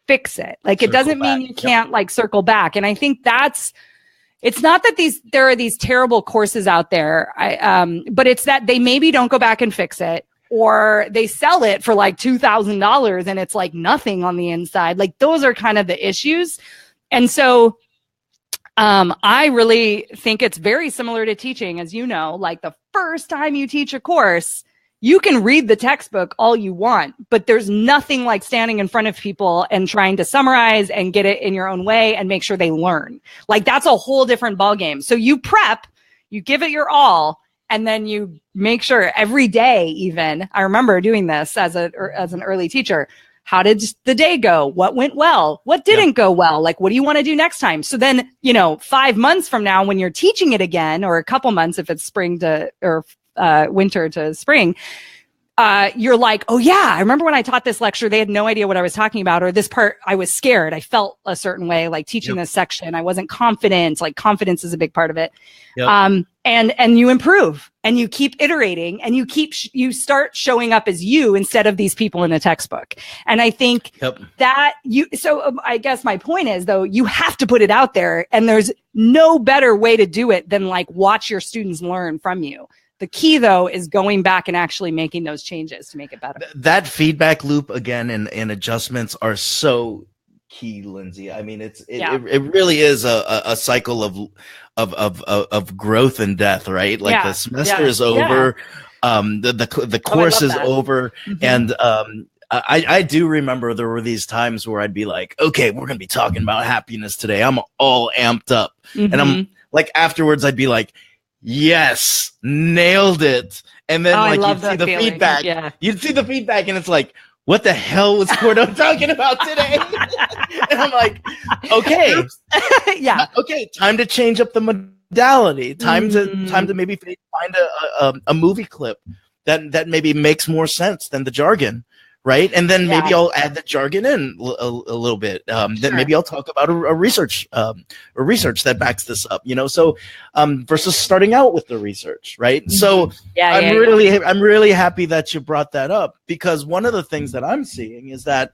fix it. Like, it doesn't mean you can't like circle back. And I think it's not that there are these terrible courses out there, but it's that they maybe don't go back and fix it, or they sell it for like $2,000 and it's like nothing on the inside. Like, those are kind of the issues. And so I really think it's very similar to teaching, as you know, like the first time you teach a course, you can read the textbook all you want, but there's nothing like standing in front of people and trying to summarize and get it in your own way and make sure they learn. Like, that's a whole different ballgame. So you prep, you give it your all, and then you make sure every day, even, I remember doing this as an early teacher. How did the day go? What went well? What didn't go well? Like, what do you want to do next time? So then, 5 months from now, when you're teaching it again, or a couple months, if it's spring to, or winter to spring, you're like, oh yeah, I remember when I taught this lecture, they had no idea what I was talking about, or this part, I was scared. I felt a certain way, like teaching this section. I wasn't confident. Like, confidence is a big part of it. And you improve and you keep iterating and you start showing up as you instead of these people in the textbook. And I think I guess my point is, though, you have to put it out there, and there's no better way to do it than like watch your students learn from you. The key, though, is going back and actually making those changes to make it better. That feedback loop again and adjustments are so key, Lindsay. I mean, it really is a cycle of growth and death, right? Like the semester is over, the course is over, and I do remember there were these times where I'd be like, okay, we're gonna be talking about happiness today. I'm all amped up, and I'm like, afterwards I'd be like, yes, nailed it. And then you'd see the feedback. Yeah. You'd see the feedback, and it's like, what the hell was Cordo talking about today? And I'm like, okay, okay, time to change up the modality. Time to maybe find a movie clip that maybe makes more sense than the jargon, right? And then maybe I'll add the jargon in a little bit. Then maybe I'll talk about a research that backs this up, so versus starting out with the research, right? So I'm really happy that you brought that up, because one of the things that I'm seeing is that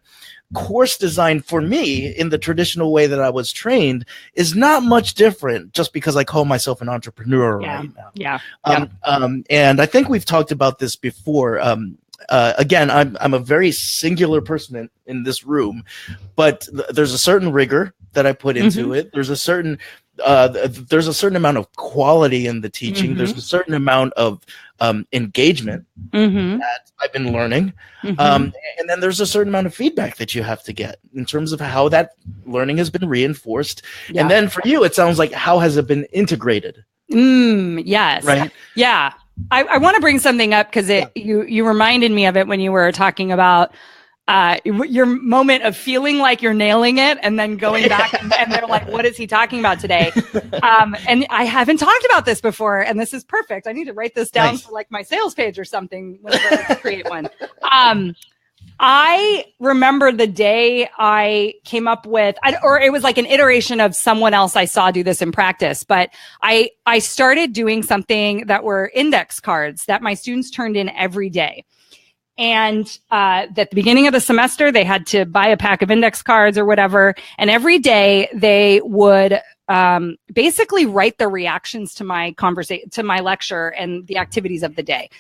course design for me in the traditional way that I was trained is not much different, just because I call myself an entrepreneur right now. And I think we've talked about this before. Again, I'm a very singular person in this room, but there's a certain rigor that I put into it. There's a certain amount of quality in the teaching. There's a certain amount of engagement that I've been learning. And then there's a certain amount of feedback that you have to get in terms of how that learning has been reinforced. And then for you, it sounds like, how has it been integrated? Yes. Right. Yeah. I want to bring something up, because you reminded me of it when you were talking about your moment of feeling like you're nailing it, and then going back and they're like, what is he talking about today? And I haven't talked about this before, and this is perfect. I need to write this down for like my sales page or something whenever I create one. I remember the day I came up with, or it was like an iteration of someone else I saw do this in practice, but I started doing something that were index cards that my students turned in every day. And at the beginning of the semester, they had to buy a pack of index cards or whatever. And every day they would basically write their reactions to my to my lecture and the activities of the day.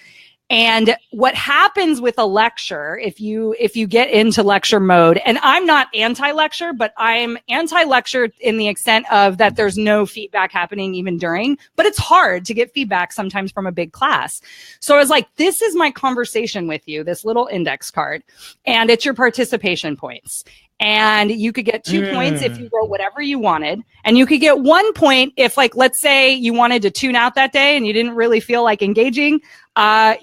And what happens with a lecture, if you get into lecture mode, and I'm not anti-lecture, but I'm anti-lecture in the extent of that there's no feedback happening even during, but it's hard to get feedback sometimes from a big class. So I was like, this is my conversation with you, this little index card, and it's your participation points. And you could get 2 points if you wrote whatever you wanted. And you could get 1 point if, like, let's say you wanted to tune out that day and you didn't really feel like engaging.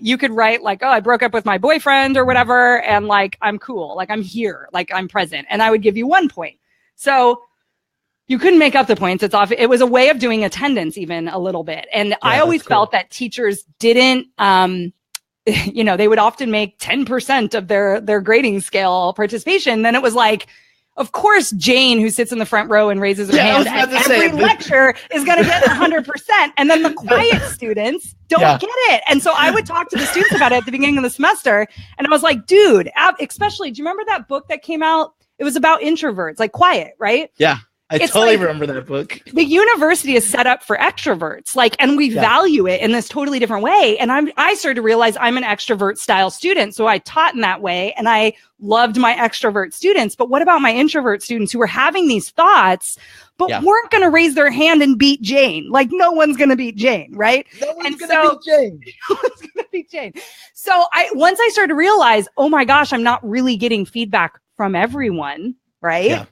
You could write like, oh, I broke up with my boyfriend or whatever. And like, I'm cool. Like, I'm here. Like, I'm present. And I would give you 1 point. So you couldn't make up the points. It's off. It was a way of doing attendance even a little bit. And I always felt that teachers didn't, they would often make 10% of their grading scale participation. Then it was like, of course, Jane, who sits in the front row and raises her hand at every lecture, is going to get 100%. And then the quiet students don't get it. And so I would talk to the students about it at the beginning of the semester. And I was like, dude, especially, do you remember that book that came out? It was about introverts, like Quiet, right? Yeah. I totally remember that book. The university is set up for extroverts, and we value it in this totally different way. And I started to realize I'm an extrovert style student. So I taught in that way, and I loved my extrovert students. But what about my introvert students who were having these thoughts, but weren't going to raise their hand and beat Jane? Like, no one's going to beat Jane, right? No one's going to beat Jane. No one's going to beat Jane. So once I started to realize, oh my gosh, I'm not really getting feedback from everyone, right? Yeah.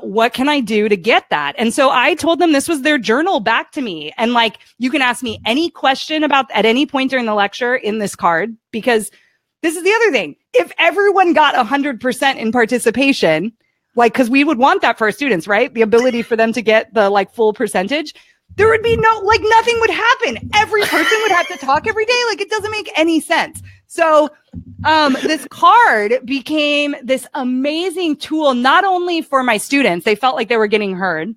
What can I do to get that? And so I told them this was their journal back to me. And like, you can ask me any question about at any point during the lecture in this card, because this is the other thing. If everyone got 100% in participation, cause we would want that for our students, right? The ability for them to get the full percentage, there would be nothing would happen. Every person would have to talk every day. It doesn't make any sense. So this card became this amazing tool, not only for my students, they felt like they were getting heard.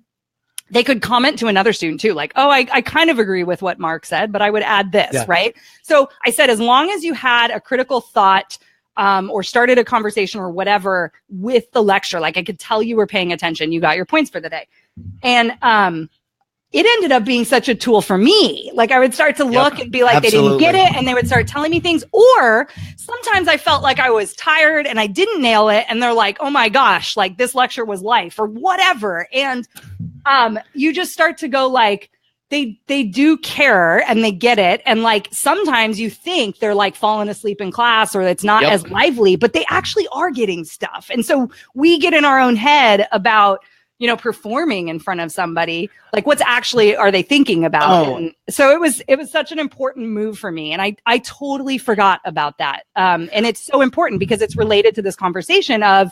They could comment to another student too, like, oh, I kind of agree with what Mark said, but I would add this, right? So I said, as long as you had a critical thought or started a conversation or whatever with the lecture, I could tell you were paying attention, you got your points for the day. And it ended up being such a tool for me. I would start to look and be like, they didn't get it. And they would start telling me things. Or sometimes I felt like I was tired and I didn't nail it. And they're like, oh my gosh, this lecture was life or whatever. And you just start to go they do care and they get it. And sometimes you think they're falling asleep in class or it's not as lively, but they actually are getting stuff. And so we get in our own head about, performing in front of somebody, what's actually are they thinking about? And so it was such an important move for me. And I totally forgot about that. And it's so important because it's related to this conversation of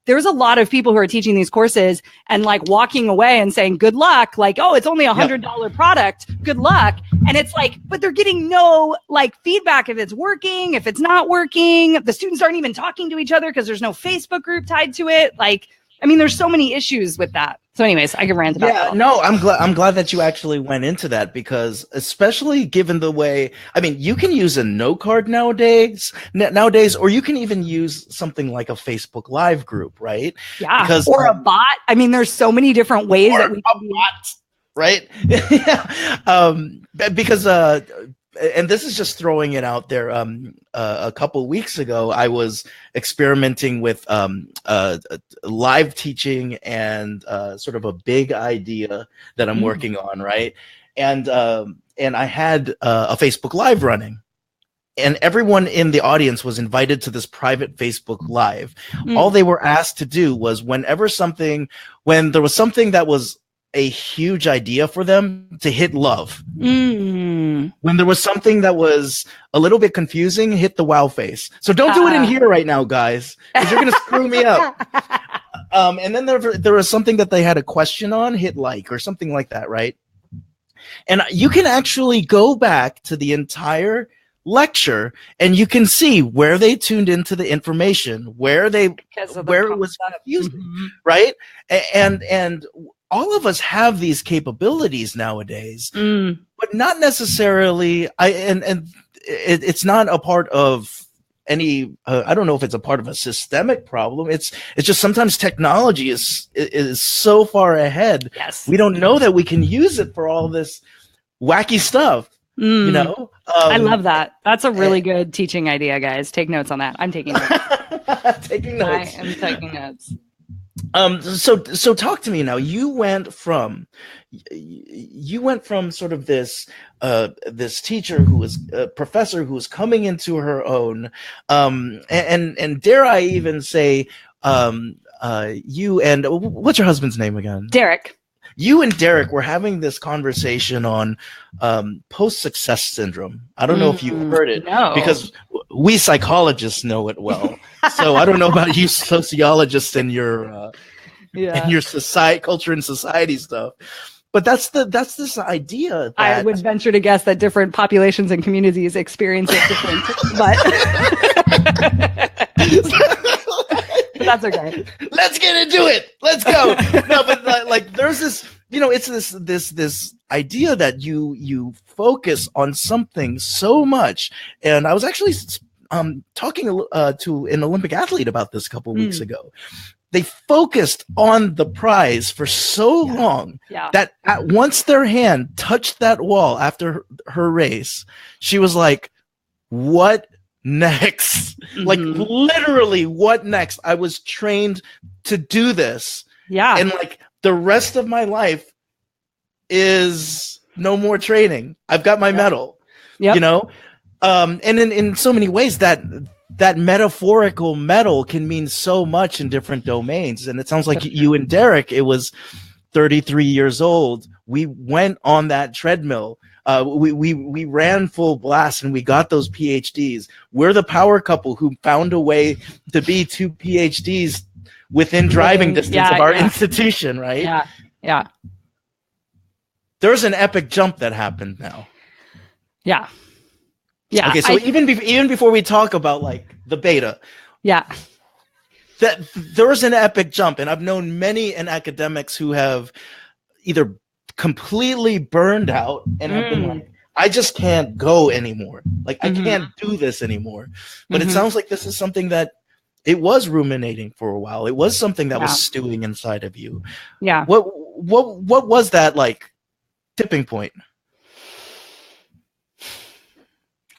there's a lot of people who are teaching these courses and like walking away and saying, good luck. Like, oh, it's only $100 product. Good luck. And it's like, but they're getting no like feedback if it's working, if it's not working. The students aren't even talking to each other because there's no Facebook group tied to it. Like, I mean, there's so many issues with that. So anyways, I can rant about that. No, I'm glad that you actually went into that, because especially given the way, I mean, you can use a note card nowadays, or you can even use something like a Facebook Live group, right? Yeah, because, or a bot. I mean, there's so many different ways that we can bot, right? Because and this is just throwing it out there. A couple weeks ago, I was experimenting with live teaching and sort of a big idea that I'm working on, right? And I had a Facebook Live running, and everyone in the audience was invited to this private Facebook Live. All they were asked to do was when there was something that was a huge idea for them, to hit love. When there was something that was a little bit confusing, hit the wow face. So don't do it in here right now, guys, because you're going to screw me up. And then there was something that they had a question on, hit like, or something like that, right? And you can actually go back to the entire lecture and you can see where they tuned into the information, where it was confusing, right? And all of us have these capabilities nowadays, but not necessarily. It's not a part of any. I don't know if it's a part of a systemic problem. It's just sometimes technology is so far ahead. Yes, we don't know that we can use it for all this wacky stuff. You know, I love that. That's a really good teaching idea, guys. Take notes on that. I'm taking notes. Taking notes. I am taking notes. So talk to me now. You went from sort of this teacher who was a professor who was coming into her own, and dare I even say, you and what's your husband's name again? Derek. You and Derek were having this conversation on post-success syndrome. I don't know if you've heard it, because we psychologists know it well. So I don't know about you sociologists and your society, culture and society stuff. But that's this idea that I would venture to guess that different populations and communities experience it different, but that's okay. Let's get into it. Let's go. No, but like there's this, it's this idea that you focus on something so much. And I was actually talking to an Olympic athlete about this a couple of weeks ago. They focused on the prize for so long that once their hand touched that wall after her race, she was like, what next? Like literally, what next? I was trained to do this. Yeah. And like the rest of my life is no more training. I've got my medal. And in so many ways that metaphorical medal can mean so much in different domains. And it sounds like you and Derek, it was 33 years old. We went on that treadmill. We ran full blast and we got those PhDs. We're the power couple who found a way to be 2 PhDs within driving distance of our institution, right? Yeah, yeah. There's an epic jump that happened now. Yeah. Yeah. Okay, so even before we talk about like the beta, that there was an epic jump, and I've known many academics who have either completely burned out and have been like, I just can't go anymore. Like I can't do this anymore. But it sounds like this is something that it was ruminating for a while. It was something that was stewing inside of you. Yeah. What was that like tipping point?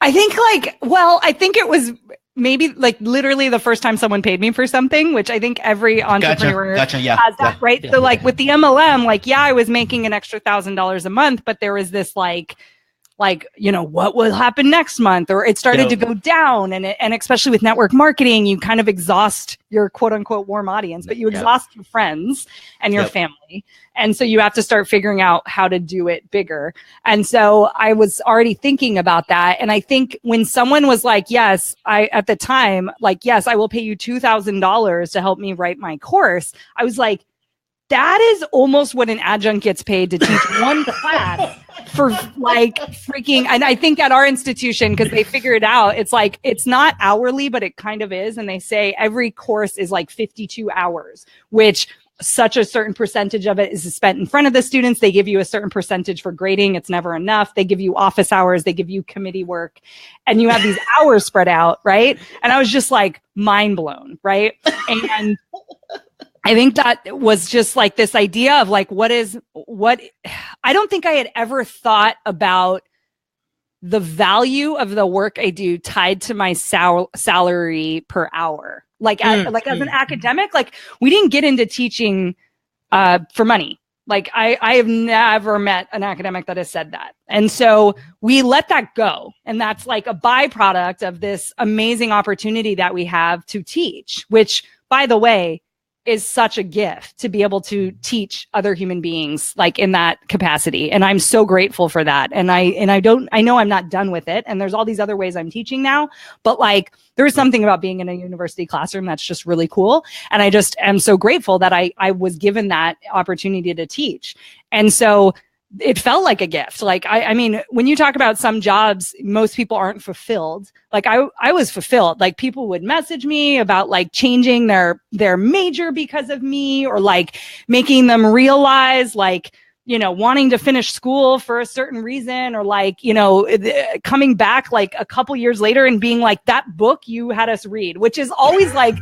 I think it was maybe like literally the first time someone paid me for something, which I think every entrepreneur has that, right? So like with the MLM, like, I was making an extra $1,000 a month, but there was this like like, what will happen next month? Or it started to go down. And especially with network marketing, you kind of exhaust your quote unquote warm audience, but you exhaust your friends and your family. And so you have to start figuring out how to do it bigger. And so I was already thinking about that. And I think when someone was like, yes, at the time, like, yes, I will pay you $2,000 to help me write my course, I was like, that is almost what an adjunct gets paid to teach one class for like freaking. And I think at our institution, because they figure it out, it's like, it's not hourly, but it kind of is. And they say every course is like 52 hours, which such a certain percentage of it is spent in front of the students. They give you a certain percentage for grading. It's never enough. They give you office hours. They give you committee work, and you have these hours spread out. Right. And I was just like mind blown. Right. And I think that was just like this idea of like, what I don't think I had ever thought about the value of the work I do tied to my salary per hour. Like, as an academic, like we didn't get into teaching for money. Like I have never met an academic that has said that. And so we let that go. And that's like a byproduct of this amazing opportunity that we have to teach, which, by the way, is such a gift to be able to teach other human beings like in that capacity. And I'm so grateful for that. And I know I'm not done with it. And there's all these other ways I'm teaching now, but like there's something about being in a university classroom that's just really cool. And I just am so grateful that I was given that opportunity to teach. And so it felt like a gift. Like, I mean, when you talk about some jobs, most people aren't fulfilled. Like I was fulfilled. Like people would message me about like changing their major because of me, or like making them realize like, wanting to finish school for a certain reason, or like, coming back like a couple years later and being like, that book you had us read, which is always like,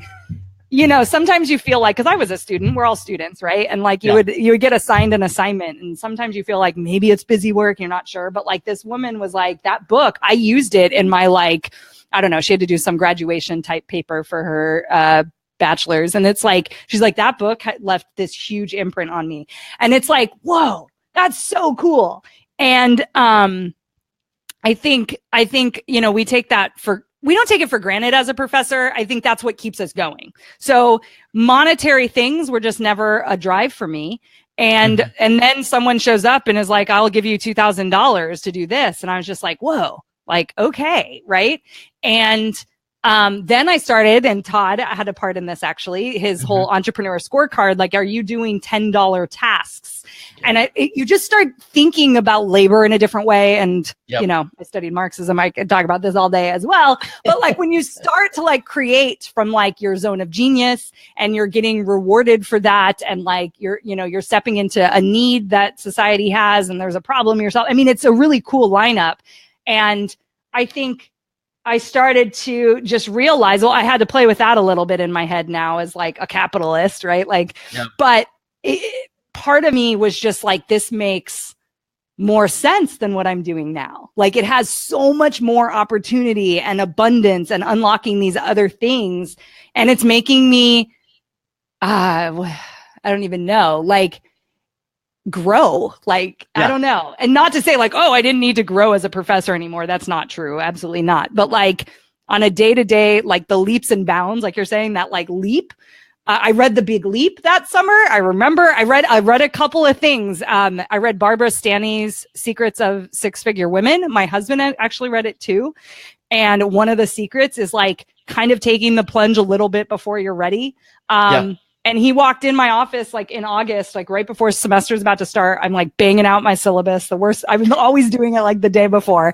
sometimes you feel like, because I was a student, we're all students, right? And like you would get assigned an assignment, and sometimes you feel like maybe it's busy work, you're not sure. But like this woman was like, that book, I used it in my like, I don't know, she had to do some graduation type paper for her bachelor's. And it's like, she's like, that book left this huge imprint on me. And it's like, whoa, that's so cool. And I think, we don't take it for granted as a professor. I think that's what keeps us going. So monetary things were just never a drive for me. And then someone shows up and is like, I'll give you $2,000 to do this. And I was just like, whoa, like, okay. Right. And then I started, and Todd had a part in this actually, his whole entrepreneur scorecard, like, are you doing $10 tasks? And you just start thinking about labor in a different way. And, I studied Marxism. I could talk about this all day as well. But like when you start to like create from like your zone of genius, and you're getting rewarded for that, and like you're stepping into a need that society has, and there's a problem yourself. I mean, it's a really cool lineup. And I think I started to just realize, well, I had to play with that a little bit in my head now as like a capitalist, right? Like, but part of me was just like, this makes more sense than what I'm doing now. Like it has so much more opportunity and abundance and unlocking these other things. And it's making me, I don't even know, like grow. Like, I don't know. And not to say like, oh, I didn't need to grow as a professor anymore. That's not true. Absolutely not. But like on a day-to-day, like the leaps and bounds, like you're saying, that like leap, I read The Big Leap that summer. I remember I read a couple of things. I read Barbara Stanny's Secrets of Six-Figure Women. My husband actually read it too. And one of the secrets is like kind of taking the plunge a little bit before you're ready. And he walked in my office like in August, like right before semester's about to start. I'm like banging out my syllabus. The worst. I was always doing it like the day before,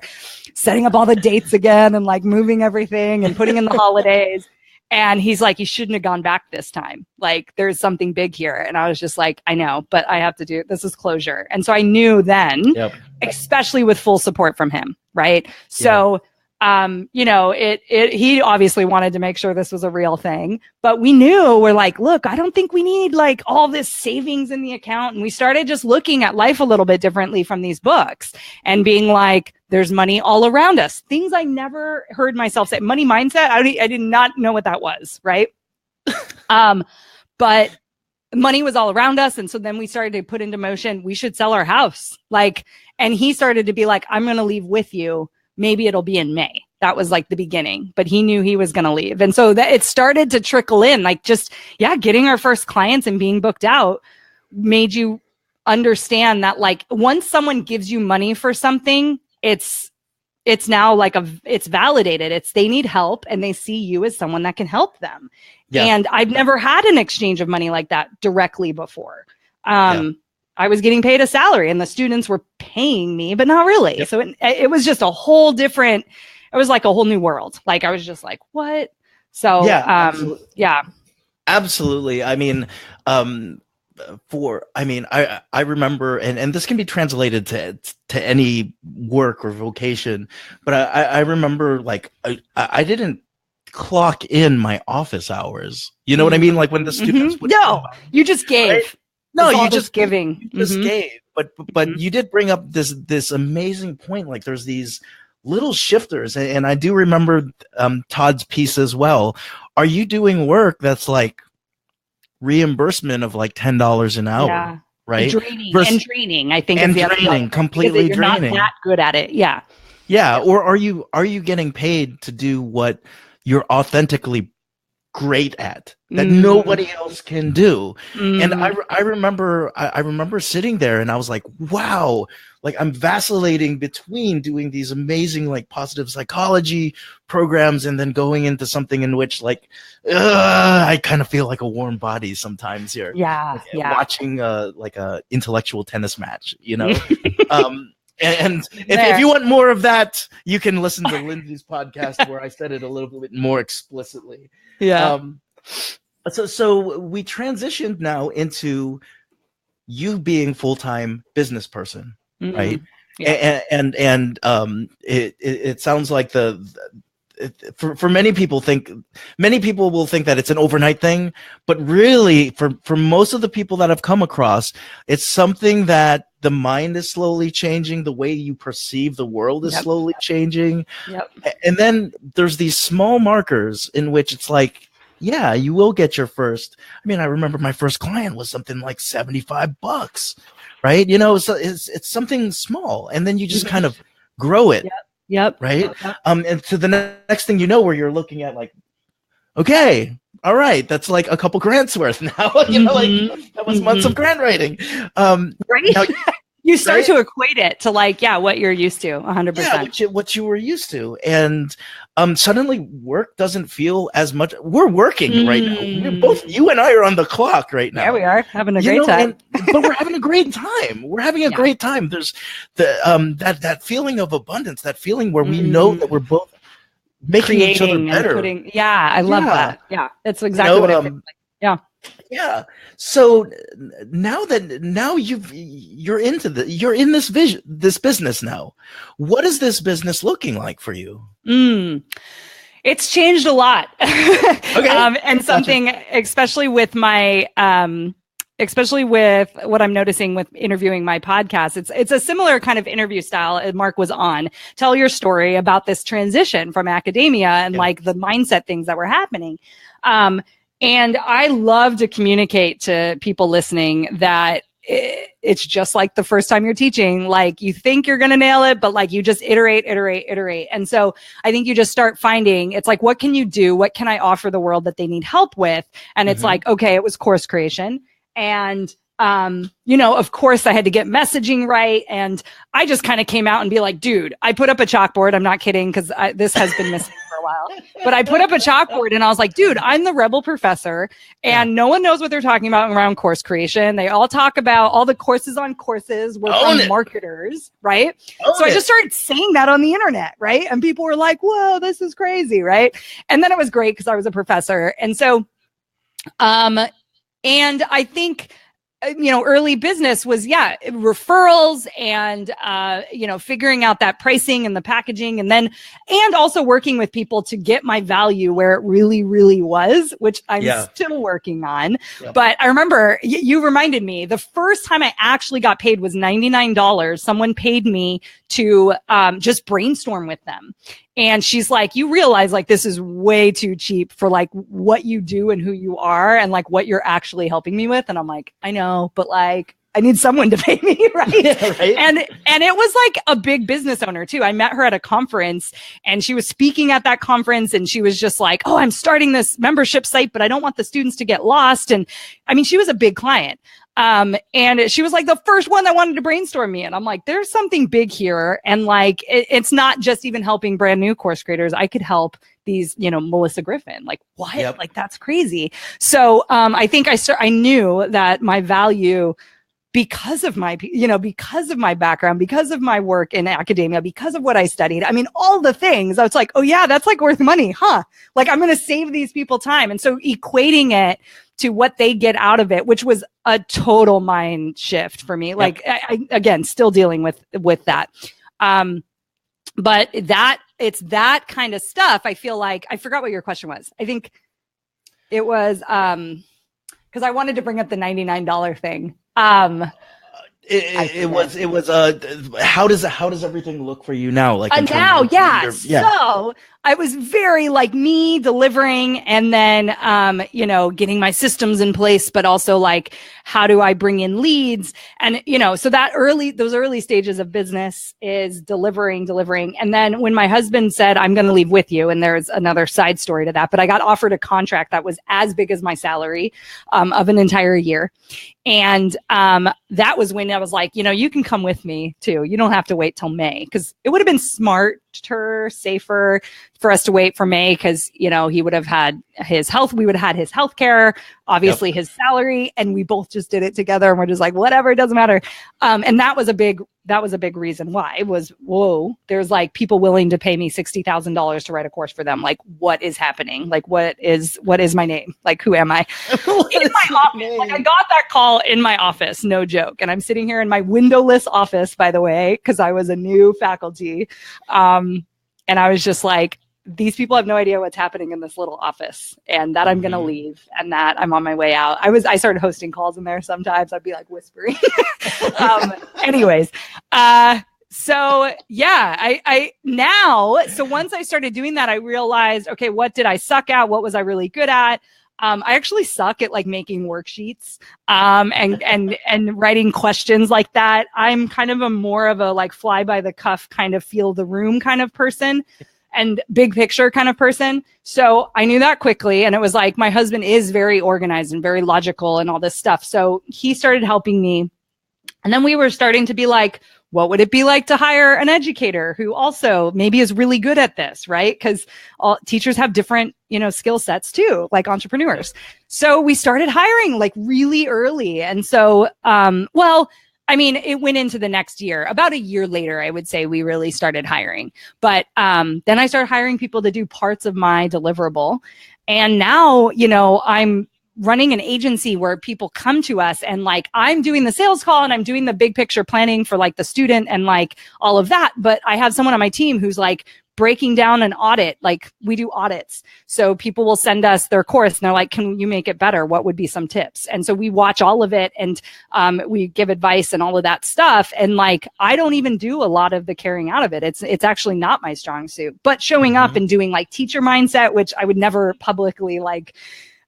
setting up all the dates again and like moving everything and putting in the holidays. And he's like, you shouldn't have gone back this time. Like there's something big here. And I was just like, I know, but I have to do it. This is closure. And so I knew then, especially with full support from him. Right. So he obviously wanted to make sure this was a real thing, but we knew, we're like, look, I don't think we need like all this savings in the account. And we started just looking at life a little bit differently from these books and being like, there's money all around us. Things I never heard myself say. Money mindset. I did not know what that was. Right. But money was all around us. And so then we started to put into motion, we should sell our house. Like, and he started to be like, I'm going to leave with you. Maybe it'll be in May. That was like the beginning, but he knew he was going to leave. And so that it started to trickle in, like just, getting our first clients and being booked out made you understand that like once someone gives you money for something, it's now like it's validated. They need help and they see you as someone that can help them. Yeah. And I've never had an exchange of money like that directly before. I was getting paid a salary and the students were paying me, but not really. Yep. So it was just a whole different, it was like a whole new world. Like I was just like, what? So absolutely. I mean, I remember, and this can be translated to any work or vocation, but I remember like I didn't clock in my office hours. You know what I mean? Like when the students would you just gave. Right? No, you just giving. You just gave. But you did bring up this amazing point. Like there's these little shifters, and I do remember Todd's piece as well. Are you doing work that's like reimbursement of like $10 an hour? Yeah. Right. Draining, I think. And draining, completely draining. You're not that good at it. Yeah. Yeah. Or are you getting paid to do what you're authentically great at that nobody else can do? And I remember sitting there and I was like, wow, like I'm vacillating between doing these amazing like positive psychology programs and then going into something in which like I kind of feel like a warm body sometimes here. Watching like a intellectual tennis match, you know. And if you want more of that, you can listen to Lindsay's podcast where I said it a little bit more explicitly. Yeah. So we transitioned now into you being full-time business person, right? Yeah. And it sounds like for many people will think that it's an overnight thing, but really for most of the people that I've come across, it's something that the mind is slowly changing. The way you perceive the world is slowly changing. Yep. And then there's these small markers in which it's like, yeah, you will get your first. I mean, I remember my first client was something like $75, right? You know, so it's something small, and then you just kind of grow it. Yep. Right. And to the next thing you know, where you're looking at like, okay, all right, that's like a couple grants worth now. You know, like that was months of grant writing. Right. Now, you start to equate it to like, what you're used to, 100%. Yeah, what you were used to, and suddenly work doesn't feel as much. We're working right now. You and I are on the clock right now. Yeah, we are having a great time. But we're having a great time. We're having a great time. There's the that feeling of abundance, that feeling where we know that we're both making each other better. I love that. Yeah, that's exactly what it feels like. Yeah. Yeah. So now you're in this business now. What is this business looking like for you? It's changed a lot. Okay. And something, especially with my, especially with what I'm noticing with interviewing my podcast, it's a similar kind of interview style as Mark was on. Tell your story about this transition from academia and like the mindset things that were happening. And I love to communicate to people listening that it's just like the first time you're teaching. Like you think you're going to nail it, but like you just iterate. And so I think you just start finding, it's like, what can you do? What can I offer the world that they need help with? And it's like, okay, it was course creation. And, of course I had to get messaging right. And I just kind of came out and be like, dude, I put up a chalkboard. I'm not kidding, because this has been missing for a while. But I put up a chalkboard and I was like, dude, I'm the rebel professor, and no one knows what they're talking about around course creation. They all talk about all the courses on courses. We're from marketers, right? So I just started saying that on the internet, right? And people were like, whoa, this is crazy, right? And then it was great because I was a professor. And so, and I think, early business was, referrals and, figuring out that pricing and the packaging, and also working with people to get my value where it really, really was, which I'm still working on. Yep. But I remember you reminded me, the first time I actually got paid was $99. Someone paid me to just brainstorm with them. And she's like, you realize like this is way too cheap for like what you do and who you are and like what you're actually helping me with. And I'm like, I know, but like, I need someone to pay me, right? Yeah, right? And it was like a big business owner too. I met her at a conference and she was speaking at that conference and she was just like, oh, I'm starting this membership site, but I don't want the students to get lost. And I mean, she was a big client. And she was like the first one that wanted to brainstorm me. And I'm like, there's something big here. And like, it's not just even helping brand new course creators. I could help these, you know, Melissa Griffin, like what? Yep. Like, that's crazy. So, I think I knew that my value, because of my, you know, because of my background, because of my work in academia, because of what I studied, I mean, all the things, I was like, oh yeah, that's like worth money, huh? Like I'm going to save these people time. And so equating it to what they get out of it, which was a total mind shift for me. Yep. Like I again, still dealing with that. But it's that kind of stuff. I feel like, I forgot what your question was. I think it was, because I wanted to bring up the $99 thing. It was how does everything look for you now? Like now, yeah. So I was very like me delivering and then, you know, getting my systems in place, but also like, how do I bring in leads? And, you know, so those early stages of business is delivering. And then when my husband said, I'm going to leave with you, and there's another side story to that, but I got offered a contract that was as big as my salary, of an entire year. And, that was when I was like, you know, you can come with me too. You don't have to wait till May, because it would have been smarter, safer for us to wait for May, because, you know, he would have had his health. We would have had his health care, obviously his salary, and we both just did it together. And we're just like, whatever, it doesn't matter. And that was a big reason why it was, whoa, there's like people willing to pay me $60,000 to write a course for them. Like, what is happening? Like, what is my name? Like, who am I? In my office. Like, I got that call in my office, no joke. And I'm sitting here in my windowless office, by the way, because I was a new faculty. And I was just like, these people have no idea what's happening in this little office, and that I'm going to leave, and that I'm on my way out. I started hosting calls in there. Sometimes I'd be like whispering. Anyways. So yeah, so once I started doing that, I realized, okay, what did I suck at? What was I really good at? I actually suck at like making worksheets, and writing questions like that. I'm kind of more of a like fly by the cuff kind of feel the room kind of person, and big picture kind of person. So I knew that quickly. And it was like, my husband is very organized and very logical and all this stuff. So he started helping me. And then we were starting to be like, what would it be like to hire an educator who also maybe is really good at this, right? Because all teachers have different, you know, skill sets too, like entrepreneurs. So we started hiring like really early. And so, I mean, it went into the next year. About a year later, I would say we really started hiring. But then I started hiring people to do parts of my deliverable. And now, you know, I'm running an agency where people come to us and like, I'm doing the sales call and I'm doing the big picture planning for like the student and like all of that. But I have someone on my team who's like breaking down an audit. Like, we do audits. So people will send us their course and they're like, can you make it better? What would be some tips? And so we watch all of it, and we give advice and all of that stuff. And like, I don't even do a lot of the carrying out of it. It's actually not my strong suit, but showing up and doing like teacher mindset, which I would never publicly like,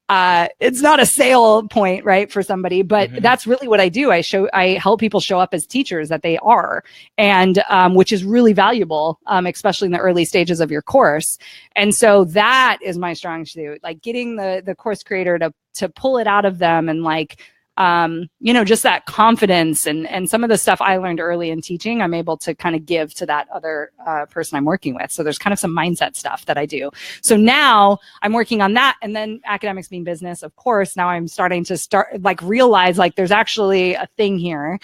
it's not a sale point, right, for somebody, but that's really what I do. I help people show up as teachers that they are, and which is really valuable, especially in the early stages of your course. And so that is my strong suit, like getting the course creator to pull it out of them, and like, you know, just that confidence and some of the stuff I learned early in teaching, I'm able to kind of give to that other person I'm working with. So there's kind of some mindset stuff that I do. So now I'm working on that. And then academics being business, of course, now I'm starting to realize like there's actually a thing here.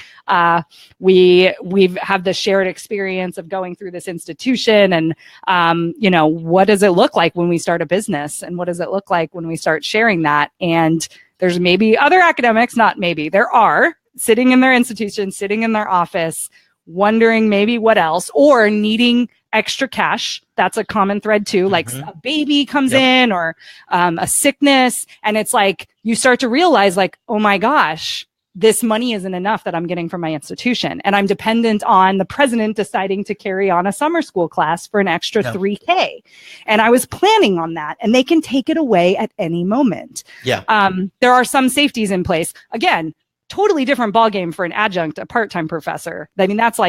We've have the shared experience of going through this institution, and, you know, what does it look like when we start a business, and what does it look like when we start sharing that? And there's maybe other academics, not maybe, there are, sitting in their institution, sitting in their office, wondering maybe what else, or needing extra cash. That's a common thread too. Like a baby comes in, or a sickness. And it's like, you start to realize like, oh my gosh, this money isn't enough that I'm getting from my institution. And I'm dependent on the president deciding to carry on a summer school class for an extra $3,000. And I was planning on that, and they can take it away at any moment. Yeah. There are some safeties in place. Again, totally different ballgame for an adjunct, a part-time professor. I mean, that's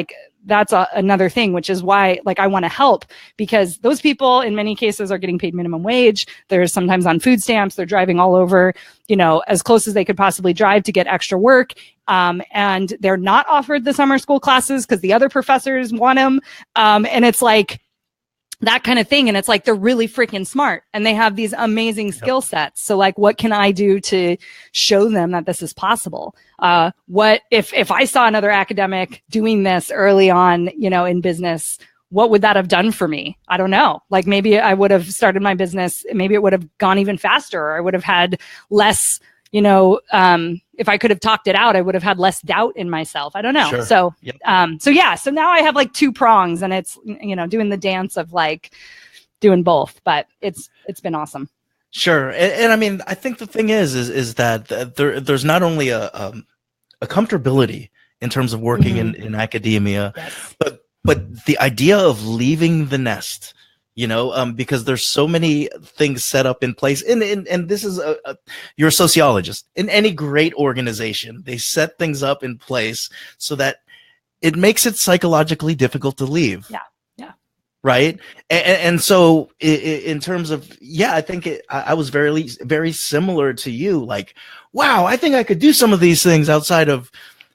another thing, which is why I want to help, because those people in many cases are getting paid minimum wage. They're sometimes on food stamps. They're driving all over, as close as they could possibly drive to get extra work. And they're not offered the summer school classes because the other professors want them. And it's that kind of thing. And it's they're really freaking smart and they have these amazing skill sets. So what can I do to show them that this is possible? What if I saw another academic doing this early on, in business, what would that have done for me? I don't know. Maybe I would have started my business. Maybe it would have gone even faster, or I would have had less, if I could have talked it out, I would have had less doubt in myself. I don't know. Sure. So, so now I have two prongs, and it's, doing the dance of doing both, but it's been awesome. Sure. And I mean, I think the thing is that there's not only a comfortability in terms of working in academia, but the idea of leaving the nest, because there's so many things set up in place. And this is you're a sociologist. In any great organization, they set things up in place so that it makes it psychologically difficult to leave. Yeah. Right. And so in terms of, I think I was very, very similar to you. Wow, I think I could do some of these things outside of,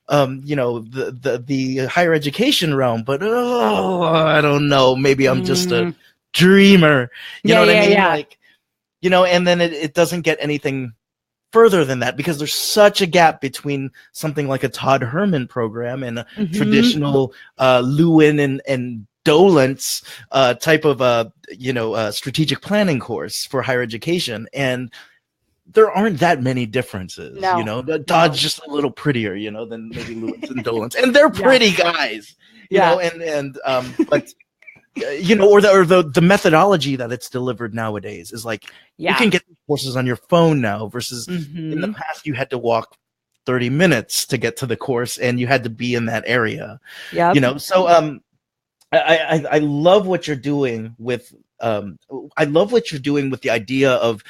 the higher education realm, but, I don't know, maybe I'm just a dreamer, you know what I mean? And then it doesn't get anything further than that, because there's such a gap between something like a Todd Herman program and a traditional, Lewin and Dolence type of strategic planning course for higher education, and there aren't that many differences. Todd's just a little prettier, than maybe Lewis and Dolence, and they're pretty guys, but or the methodology that it's delivered nowadays is you can get courses on your phone now versus in the past you had to walk 30 minutes to get to the course and you had to be in that area. So I love what you're doing with the idea of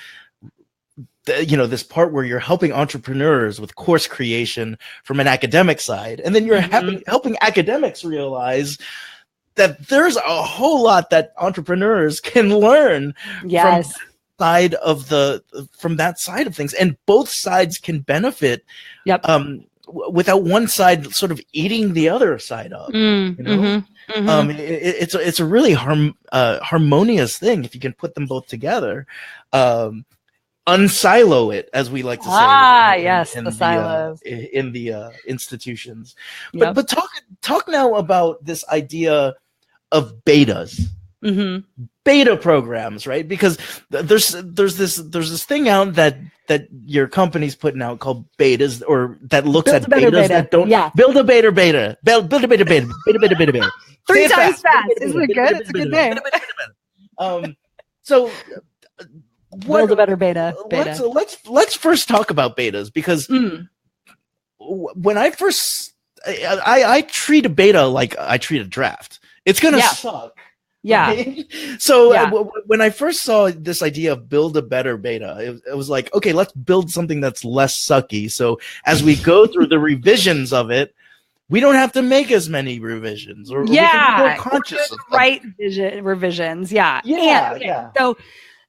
this part where you're helping entrepreneurs with course creation from an academic side, and then you're helping academics realize that there's a whole lot that entrepreneurs can learn from that side of things, and both sides can benefit without one side sort of eating the other side up. It's a really harmonious thing if you can put them both together. Unsilo it, as we like to say. The silos in the institutions. But talk now about this idea of betas. Beta programs, right? Because there's this thing out that your company's putting out called betas, or that looks at betas that don't build a beta. Build a beta. 3 times fast. Isn't it good? It's a good name. So build a better beta. Let's first talk about betas, because when I first I treat a beta like I treat a draft. It's gonna suck. Right? So when I first saw this idea of build a better beta, it was okay, let's build something that's less sucky. So as we go through the revisions of it, we don't have to make as many revisions, or we can be more conscious of revisions. So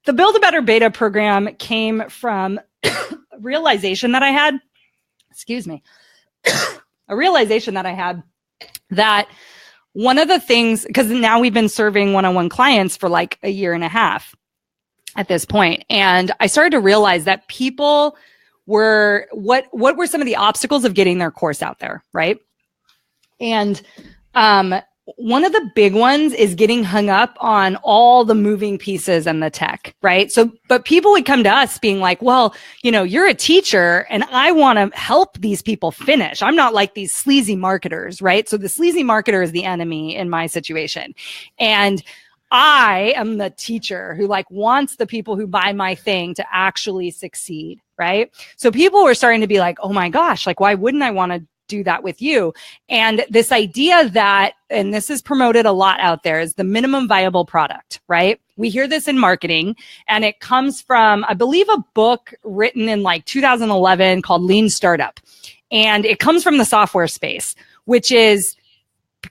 the Build a Better Beta program came from a realization that I had. That one of the things, because now we've been serving one-on-one clients for a year and a half at this point, and I started to realize that people were what were some of the obstacles of getting their course out there, right? And one of the big ones is getting hung up on all the moving pieces and the tech, right? So, but people would come to us being like, well, you're a teacher and I want to help these people finish. I'm not like these sleazy marketers, right? So the sleazy marketer is the enemy in my situation. And I am the teacher who wants the people who buy my thing to actually succeed. right? So people were starting to be like, oh my gosh, like, why wouldn't I want to do that with you? And this idea that, and this is promoted a lot out there, is the minimum viable product, right? We hear this in marketing, and it comes from, I believe, a book written in like 2011 called Lean Startup. And it comes from the software space, which is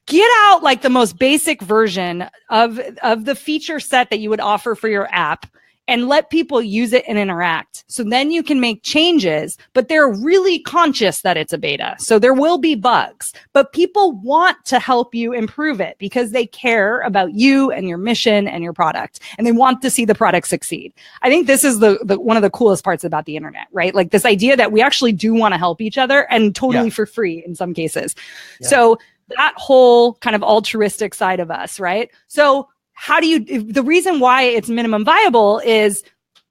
get out like the most basic version of the feature set that you would offer for your app and let people use it and interact. So then you can make changes, but they're really conscious that it's a beta. So there will be bugs, but people want to help you improve it because they care about you and your mission and your product, and they want to see the product succeed. I think this is the one of the coolest parts about the internet, right? Like this idea that we actually do want to help each other, and totally for free in some cases. Yeah. So that whole kind of altruistic side of us, right? So how do you, the reason why it's minimum viable is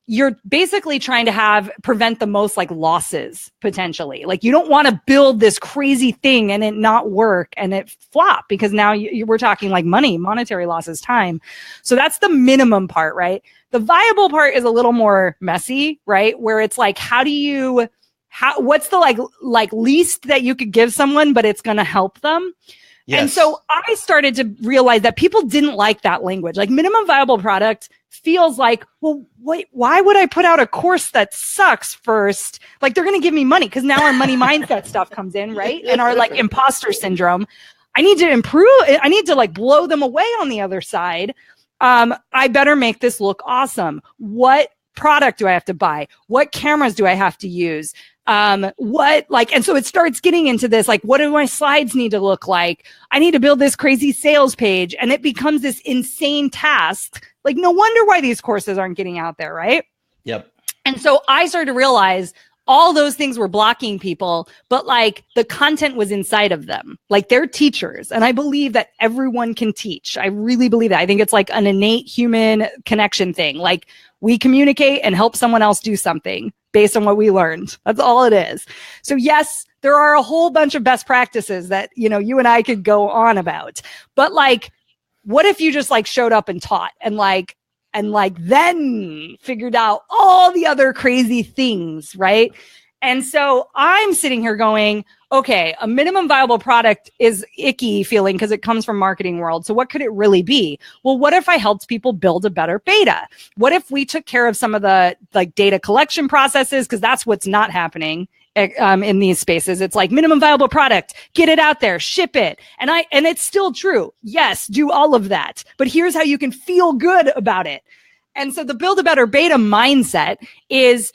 you're basically trying to prevent the most like losses potentially. Like you don't want to build this crazy thing and it not work and it flop, because now we're talking like money, monetary losses, time. So that's the minimum part, right? The viable part is a little more messy, right? Where it's like, what's the like least that you could give someone, but it's going to help them. Yes. And so I started to realize that people didn't like that language. Like minimum viable product feels like, well, wait, why would I put out a course that sucks first? Like they're going to give me money, because now our money mindset stuff comes in, right? And our like imposter syndrome. I need to improve. I need to like blow them away on the other side. I better make this look awesome. What product do I have to buy? What cameras do I have to use? And so it starts getting into this, like, what do my slides need to look like? I need to build this crazy sales page. And it becomes this insane task. Like, no wonder why these courses aren't getting out there, right? Yep. And so I started to realize all those things were blocking people, but like the content was inside of them. Like they're teachers. And I believe that everyone can teach. I really believe that. I think it's like an innate human connection thing. Like we communicate and help someone else do something based on what we learned. That's all it is. So yes, there are a whole bunch of best practices that, you know, you and I could go on about, but like, what if you just like showed up and taught and then figured out all the other crazy things, right? And so I'm sitting here going, okay, a minimum viable product is icky feeling because it comes from marketing world. So what could it really be? Well, what if I helped people build a better beta? What if we took care of some of the like data collection processes? Because that's what's not happening in these spaces. It's like minimum viable product, get it out there, ship it. And it's still true. Yes, do all of that. But here's how you can feel good about it. And so the build a better beta mindset is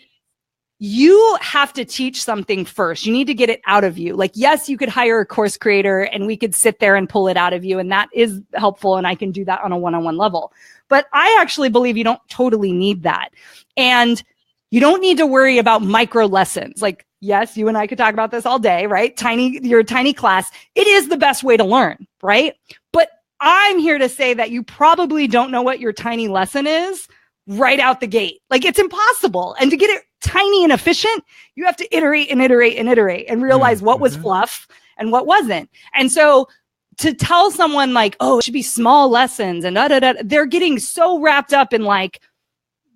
you have to teach something first. You need to get it out of you. Like, yes, you could hire a course creator and we could sit there and pull it out of you. And that is helpful. And I can do that on a one-on-one level. But I actually believe you don't totally need that. And you don't need to worry about micro lessons. Like, yes, you and I could talk about this all day, right? Your tiny class. It is the best way to learn, right? But I'm here to say that you probably don't know what your tiny lesson is right out the gate. Like it's impossible. And to get it tiny and efficient, you have to iterate and iterate and iterate and realize what was fluff and what wasn't. And so to tell someone like, oh, it should be small lessons and they're getting so wrapped up in like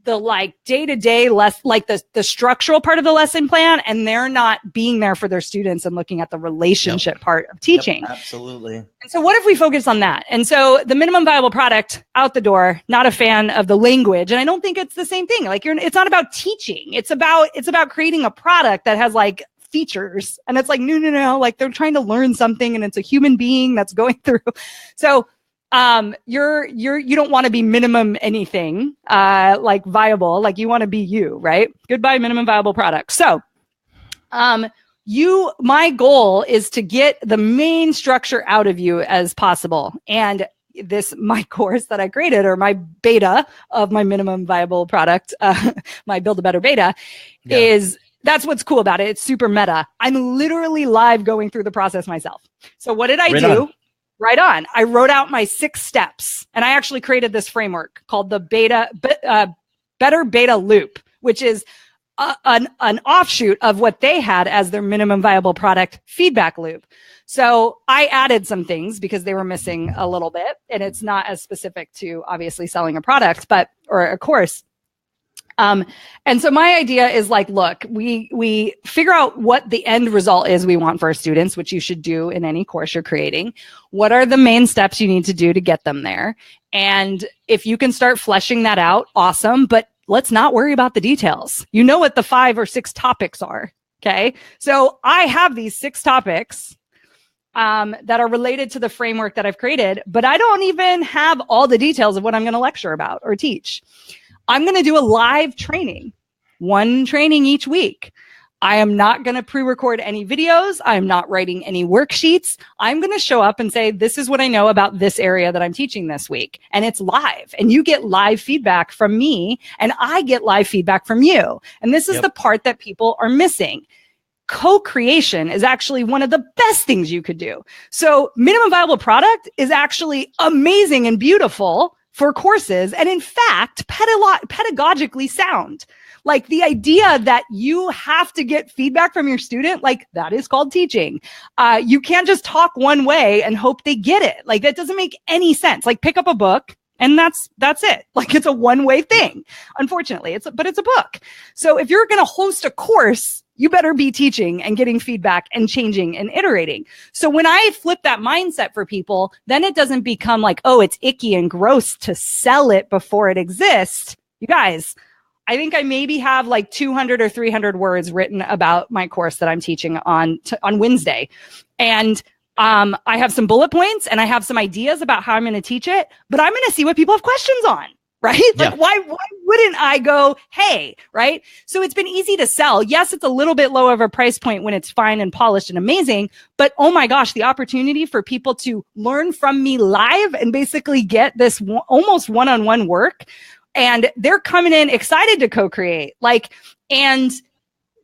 the like day-to-day like the structural part of the lesson plan, and they're not being there for their students and looking at the relationship part of teaching. Yep, absolutely. And so what if we focus on that? And so the minimum viable product out the door, not a fan of the language. And I don't think it's the same thing. Like it's not about teaching. It's about creating a product that has like features. And it's like, no. Like they're trying to learn something and it's a human being that's going through. So you don't want to be minimum anything, like viable, like you want to be you, right? Goodbye, minimum viable product. So, my goal is to get the main structure out of you as possible. And my course that I created, or my beta of my minimum viable product, my Build a Better beta that's what's cool about it. It's super meta. I'm literally live going through the process myself. So what did I do? Right on. I wrote out my 6 steps, and I actually created this framework called the Better Beta Loop, which is an offshoot of what they had as their minimum viable product feedback loop. So I added some things because they were missing a little bit, and it's not as specific to obviously selling a product, or a course. And so my idea is like, look, we figure out what the end result is we want for our students, which you should do in any course you're creating. What are the main steps you need to do to get them there? And if you can start fleshing that out, awesome. But let's not worry about the details. You know what the 5 or 6 topics are. Okay. So I have these 6 topics that are related to the framework that I've created, but I don't even have all the details of what I'm going to lecture about or teach. I'm going to do a live training, 1 training each week. I am not going to pre-record any videos. I'm not writing any worksheets. I'm going to show up and say, this is what I know about this area that I'm teaching this week. And it's live. And you get live feedback from me, and I get live feedback from you. And this is the part that people are missing. Co-creation is actually one of the best things you could do. So minimum viable product is actually amazing and beautiful for courses, and in fact, pedagogically sound. Like the idea that you have to get feedback from your student, like that is called teaching. You can't just talk one way and hope they get it. Like that doesn't make any sense. Like pick up a book and that's it. Like it's a one-way thing. Unfortunately, but it's a book. So if you're going to host a course, you better be teaching and getting feedback and changing and iterating. So when I flip that mindset for people, then it doesn't become like, oh, it's icky and gross to sell it before it exists. You guys, I think I maybe have like 200 or 300 words written about my course that I'm teaching on Wednesday. And I have some bullet points and I have some ideas about how I'm going to teach it, but I'm going to see what people have questions on. Right? Like, why wouldn't I go, hey, right? So it's been easy to sell. Yes, it's a little bit low of a price point when it's fine and polished and amazing, but oh my gosh, the opportunity for people to learn from me live and basically get this almost one-on-one work. And they're coming in excited to co-create. Like, and,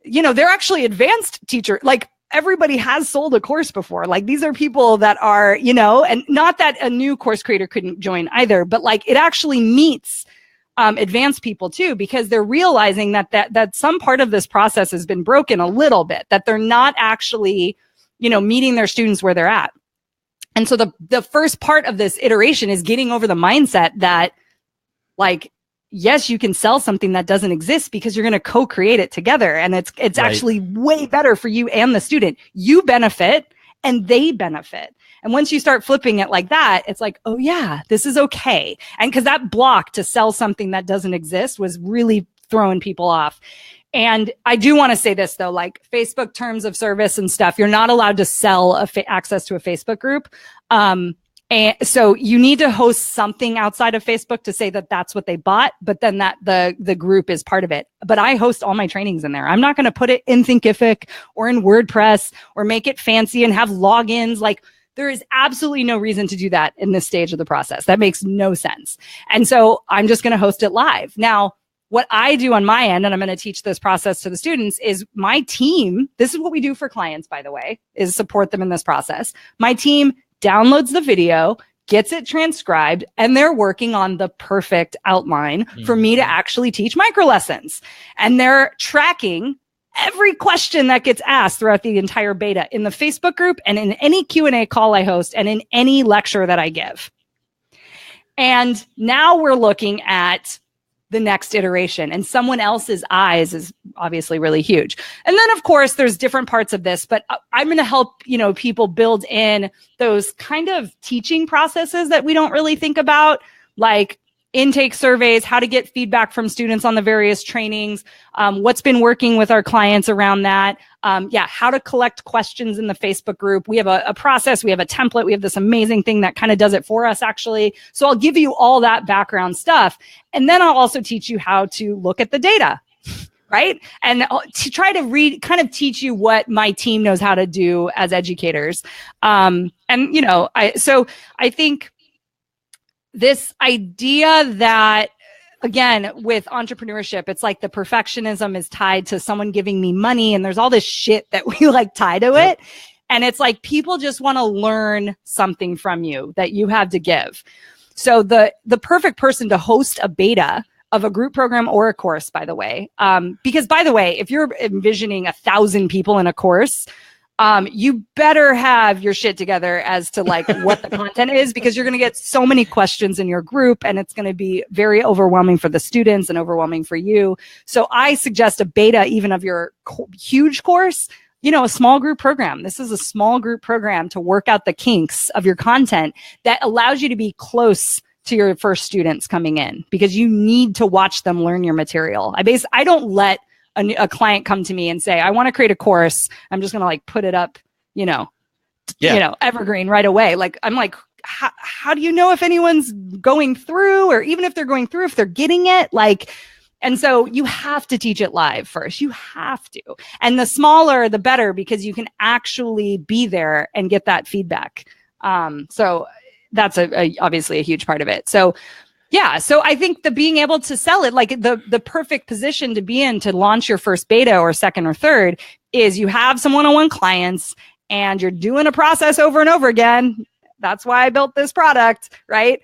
you know, they're actually advanced teacher. Like, everybody has sold a course before. Like these are people that are, you know, and not that a new course creator couldn't join either, but like it actually meets advanced people too, because they're realizing that some part of this process has been broken a little bit, that they're not actually, you know, meeting their students where they're at. And so the first part of this iteration is getting over the mindset that like, yes, you can sell something that doesn't exist because you're going to co-create it together. And it's right. Actually way better for you and the student. You benefit and they benefit. And once you start flipping it like that, it's like, oh yeah, this is okay. And because that block to sell something that doesn't exist was really throwing people off. And I do want to say this though, like Facebook terms of service and stuff, you're not allowed to sell access to a Facebook group. And so you need to host something outside of Facebook to say that that's what they bought, but then that the group is part of it. But I host all my trainings in there. I'm not going to put it in Thinkific or in WordPress or make it fancy and have logins. Like there is absolutely no reason to do that in this stage of the process. That makes no sense. And so I'm just going to host it live. Now, what I do on my end, and I'm going to teach this process to the students, is my team, this is what we do for clients, by the way, is support them in this process. My team downloads the video, gets it transcribed, and they're working on the perfect outline for me to actually teach micro lessons. And they're tracking every question that gets asked throughout the entire beta in the Facebook group and in any Q&A call I host and in any lecture that I give. And now we're looking at the next iteration, and someone else's eyes is obviously really huge. And then of course there's different parts of this, but I'm going to help, you know, people build in those kind of teaching processes that we don't really think about, like intake surveys, how to get feedback from students on the various trainings, what's been working with our clients around that. How to collect questions in the Facebook group. We have a process, we have a template, we have this amazing thing that kind of does it for us actually. So I'll give you all that background stuff. And then I'll also teach you how to look at the data, right? And to try to kind of teach you what my team knows how to do as educators. And, you know, I think this idea that, again, with entrepreneurship, it's like the perfectionism is tied to someone giving me money, and there's all this shit that we like tie to it. And it's like people just want to learn something from you that you have to give. So the perfect person to host a beta of a group program or a course, by the way, because by the way, if you're envisioning 1,000 people in a course, you better have your shit together as to like what the content is, because you're going to get so many questions in your group and it's going to be very overwhelming for the students and overwhelming for you. So I suggest a beta even of your huge course, a small group program. This is a small group program to work out the kinks of your content that allows you to be close to your first students coming in, because you need to watch them learn your material. I don't let a client come to me and say, I want to create a course. I'm just going to like put it up, evergreen right away. Like, I'm like, how do you know if anyone's going through, or even if they're going through, if they're getting it? Like, and so you have to teach it live first. You have to. And the smaller, the better, because you can actually be there and get that feedback. So that's obviously a huge part of it. So yeah. So I think the being able to sell it, like the perfect position to be in to launch your first beta or second or third, is you have some one-on-one clients and you're doing a process over and over again. That's why I built this product, right?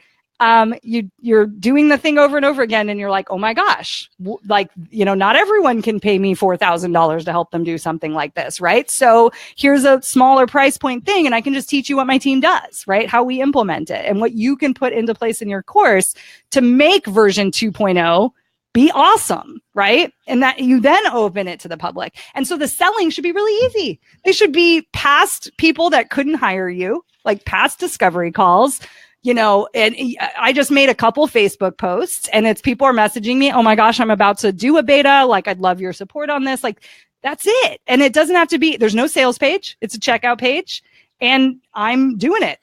You're doing the thing over and over again, and you're like, oh my gosh, not everyone can pay me $4,000 to help them do something like this, right? So here's a smaller price point thing, and I can just teach you what my team does, right? How we implement it and what you can put into place in your course to make version 2.0 be awesome, right? And that you then open it to the public. And so the selling should be really easy. They should be past people that couldn't hire you, like past discovery calls. And I just made a couple Facebook posts, and it's people are messaging me, oh my gosh, I'm about to do a beta. Like, I'd love your support on this. Like, that's it. And it doesn't have to be, there's no sales page. It's a checkout page, and I'm doing it.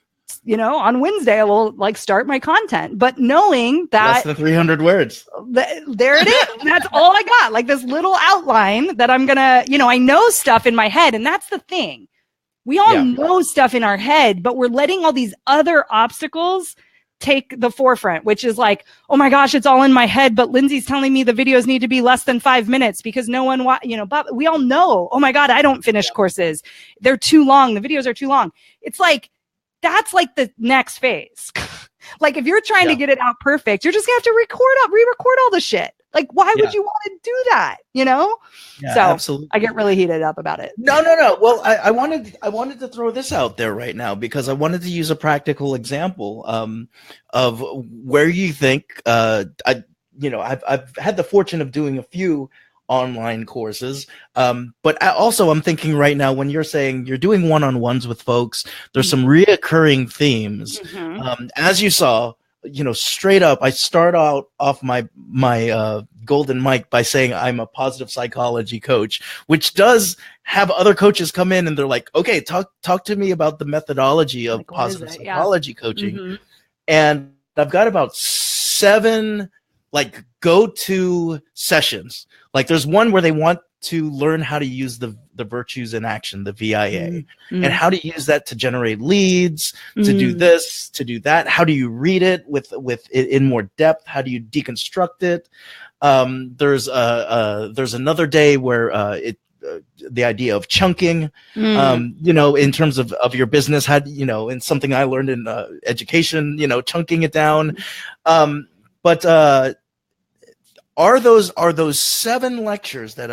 On Wednesday, I will like start my content, but knowing that that's the 300 words. There it is. That's all I got. Like this little outline that I'm going to, I know stuff in my head. And that's the thing. We all know stuff in our head, but we're letting all these other obstacles take the forefront, which is like, oh my gosh, it's all in my head, but Lindsay's telling me the videos need to be less than 5 minutes because no one, but we all know, oh my God, I don't finish courses. They're too long. The videos are too long. It's like, that's like the next phase. Like if you're trying to get it out perfect, you're just gonna have to re-record all the shit. Like, why would you want to do that? Yeah, so absolutely. I get really heated up about it. No. Well, I wanted to throw this out there right now because I wanted to use a practical example of where you think I've had the fortune of doing a few online courses, but also I'm thinking right now when you're saying you're doing one-on-ones with folks, there's some reoccurring themes. As you saw, straight up, I start off my golden mic by saying I'm a positive psychology coach, which does have other coaches come in and they're like, okay, talk to me about the methodology of positive psychology coaching. And I've got about 7 like go-to sessions. Like there's one where they want to learn how to use the virtues in action, the VIA, and how to use that to generate leads, to do this, to do that. How do you read it with it in more depth? How do you deconstruct it? There's another day where the idea of chunking, in terms of your business, and something I learned in education, chunking it down. But are those 7 lectures that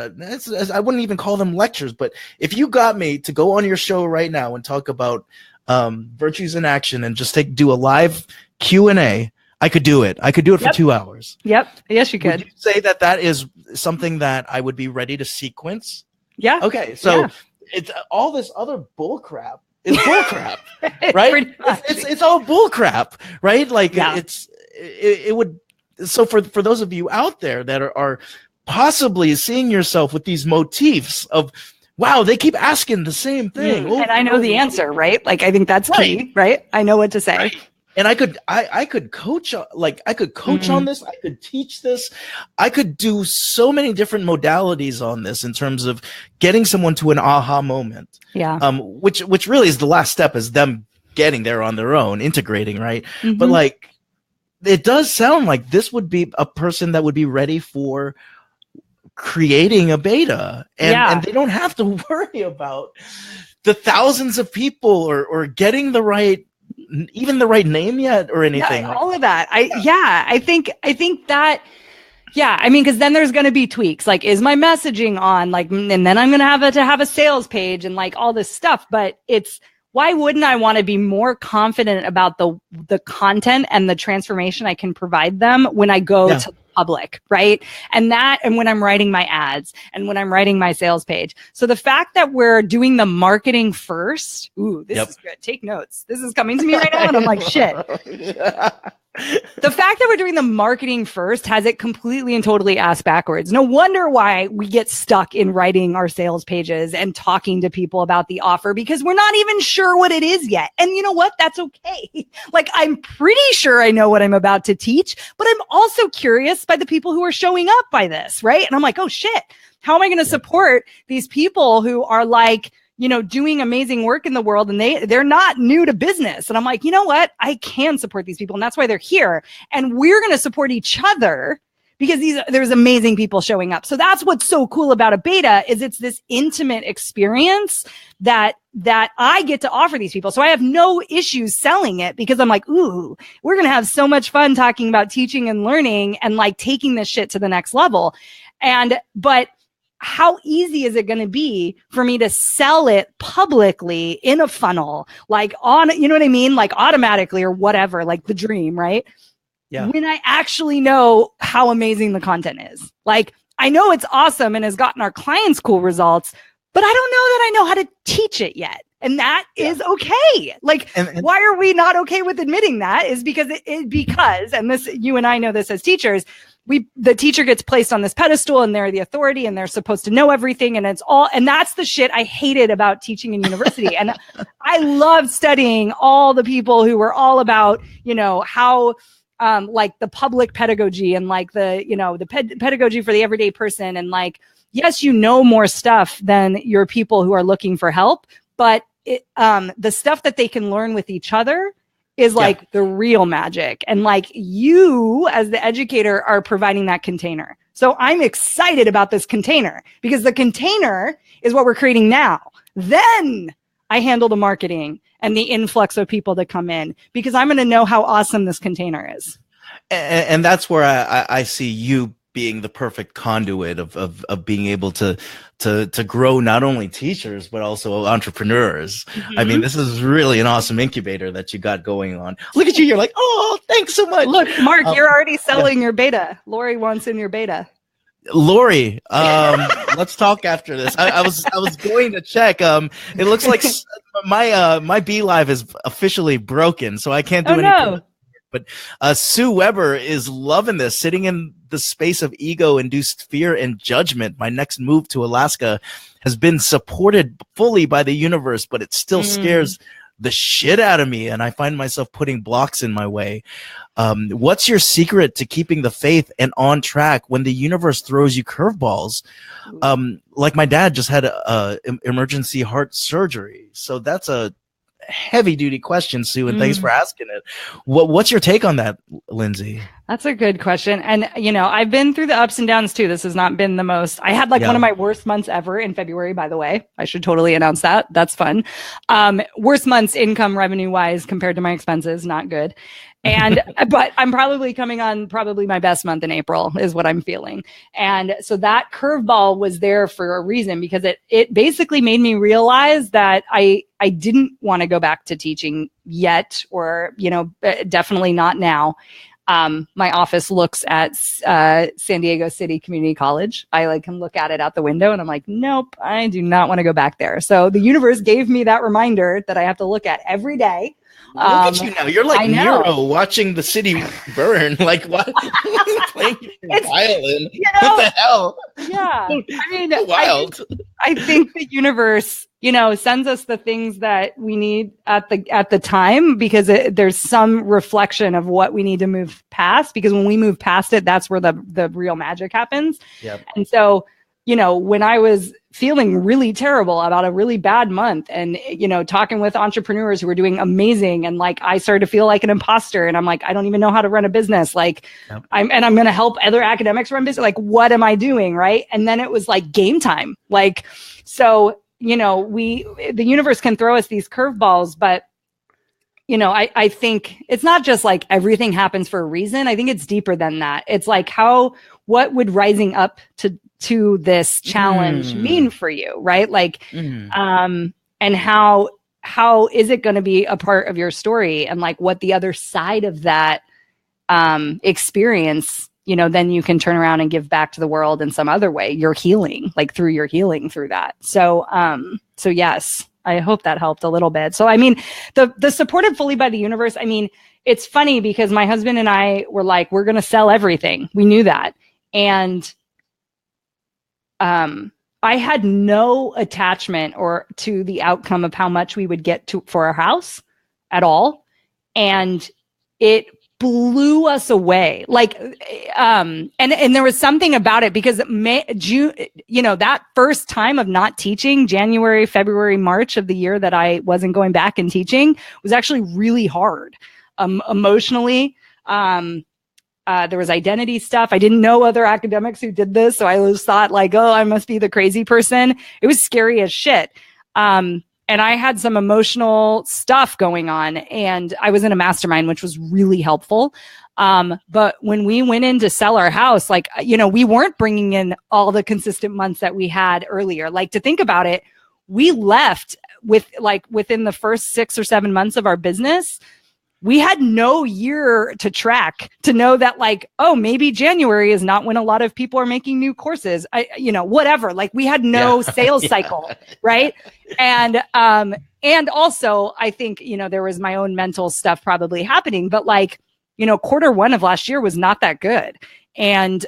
I wouldn't even call them lectures, but if you got me to go on your show right now and talk about virtues in action and just do a live Q&A, I could do it. I could do it for 2 hours. Yep. Yes, you could. Would you say that is something that I would be ready to sequence? Yeah. Okay. So it's all this other bull crap. It's bull crap, right? It's all bull crap, right? Like it would. So for those of you out there that are possibly seeing yourself with these motifs of, wow, they keep asking the same thing. And I know the answer, right? Like, I think that's key, right? I know what to say. Right. And I could coach, on this. I could teach this. I could do so many different modalities on this in terms of getting someone to an aha moment. Yeah. Which really is the last step, is them getting there on their own, integrating, right? But like, it does sound like this would be a person that would be ready for creating a beta, and they don't have to worry about the thousands of people or getting the right name yet or anything. All of that. I think that Yeah, I mean, because then there's going to be tweaks. Like, is my messaging on? Like, and then I'm going to have a sales page and like all this stuff. But why wouldn't I want to be more confident about the content and the transformation I can provide them when I go to the public, right? And when I'm writing my ads and when I'm writing my sales page. So the fact that we're doing the marketing first, this is good. Take notes. This is coming to me right now, and I'm like, shit. The fact that we're doing the marketing first has it completely and totally ass backwards. No wonder why we get stuck in writing our sales pages and talking to people about the offer, because we're not even sure what it is yet. And you know what? That's okay. Like, I'm pretty sure I know what I'm about to teach, but I'm also curious by the people who are showing up by this, right? And I'm like, oh shit, how am I going to support these people who are like, doing amazing work in the world, and they're not new to business. And I'm like, you know what? I can support these people, and that's why they're here. And we're going to support each other because there's amazing people showing up. So that's what's so cool about a beta is it's this intimate experience that I get to offer these people. So I have no issues selling it because I'm like, ooh, we're going to have so much fun talking about teaching and learning and like taking this shit to the next level. But how easy is it going to be for me to sell it publicly in a funnel, like you know what I mean? Like automatically or whatever, like the dream, right? Yeah. When I actually know how amazing the content is. Like, I know it's awesome and has gotten our clients cool results, but I don't know that I know how to teach it yet. And that is okay. Like, and why are we not okay with admitting that is because and this, you and I know this as teachers, the teacher gets placed on this pedestal and they're the authority and they're supposed to know everything. And that's the shit I hated about teaching in university. And I loved studying all the people who were all about, how, like the public pedagogy and like the pedagogy for the everyday person. And like, yes, more stuff than your people who are looking for help, but the stuff that they can learn with each other is like the real magic. And like you as the educator are providing that container. So I'm excited about this container because the container is what we're creating now. Then I handle the marketing and the influx of people that come in because I'm going to know how awesome this container is. And that's where I see you being the perfect conduit of being able to grow not only teachers, but also entrepreneurs. Mm-hmm. I mean, this is really an awesome incubator that you got going on. Look at you. You're like, oh, thanks so much. Look, Mark, you're already selling your beta. Lori wants in your beta. Lori, let's talk after this. I was going to check. It looks like my B Live is officially broken, so I can't do anything. No. But Sue Weber is loving this, sitting in the space of ego-induced fear and judgment. My next move to Alaska has been supported fully by the universe, but it still scares the shit out of me, and I find myself putting blocks in my way. What's your secret to keeping the faith and on track when the universe throws you curveballs? Like my dad just had a emergency heart surgery, so that's a heavy duty question, Sue, and thanks for asking it. What's your take on that, Lindsay? That's a good question. And, I've been through the ups and downs too. This has not been the most. I had one of my worst months ever in February, by the way. I should totally announce that. That's fun. Worst months income revenue wise compared to my expenses. Not good. And, but I'm probably coming on my best month in April is what I'm feeling. And so that curveball was there for a reason because it basically made me realize that I didn't want to go back to teaching yet, or, definitely not now. My office looks at San Diego City Community College. I can look at it out the window and I'm like, nope, I do not want to go back there. So the universe gave me that reminder that I have to look at every day. Look at you now. You're like Nero watching the city burn. Like, what? Playing violin. What the hell? Yeah. I mean, wild. I think the universe, sends us the things that we need at the time because there's some reflection of what we need to move past. Because when we move past it, that's where the real magic happens. Yep. And so, when I was feeling really terrible about a really bad month and, talking with entrepreneurs who were doing amazing. And I started to feel like an imposter and I'm like, I don't even know how to run a business. I'm going to help other academics run business. What am I doing? Right. And then it was game time. So, the universe can throw us these curveballs, but I think it's not just everything happens for a reason. I think it's deeper than that. It's how what would rising up to this challenge mean for you, right? Like, and how is it going to be a part of your story, and like what the other side of that experience, you know, then you can turn around and give back to the world in some other way. You're healing, like through your healing through that. So yes, I hope that helped a little bit. So, I mean, the supported fully by the universe, I mean, it's funny because my husband and I were like, we're going to sell everything. We knew that. And I had no attachment or to the outcome of how much we would get to for our house at all. And it blew us away. Like, and there was something about it because June, you know, that first time of not teaching, January, February, March of the year that I wasn't going back and teaching, was actually really hard, emotionally. There was identity stuff. I didn't know other academics who did this. So I always thought like, oh, I must be the crazy person. It was scary as shit. And I had some emotional stuff going on, and I was in a mastermind, which was really helpful. But when we went in to sell our house, like, you know, we weren't bringing in all the consistent months that we had earlier. Like, to think about it, we left with like within the first 6 or 7 months of our business, we had no year to track to know that like, oh, maybe January is not when a lot of people are making new courses. You know, whatever. Like, we had no sales cycle, right? And also I think, you know, there was my own mental stuff probably happening, but like, you know, Q1 of last year was not that good. And,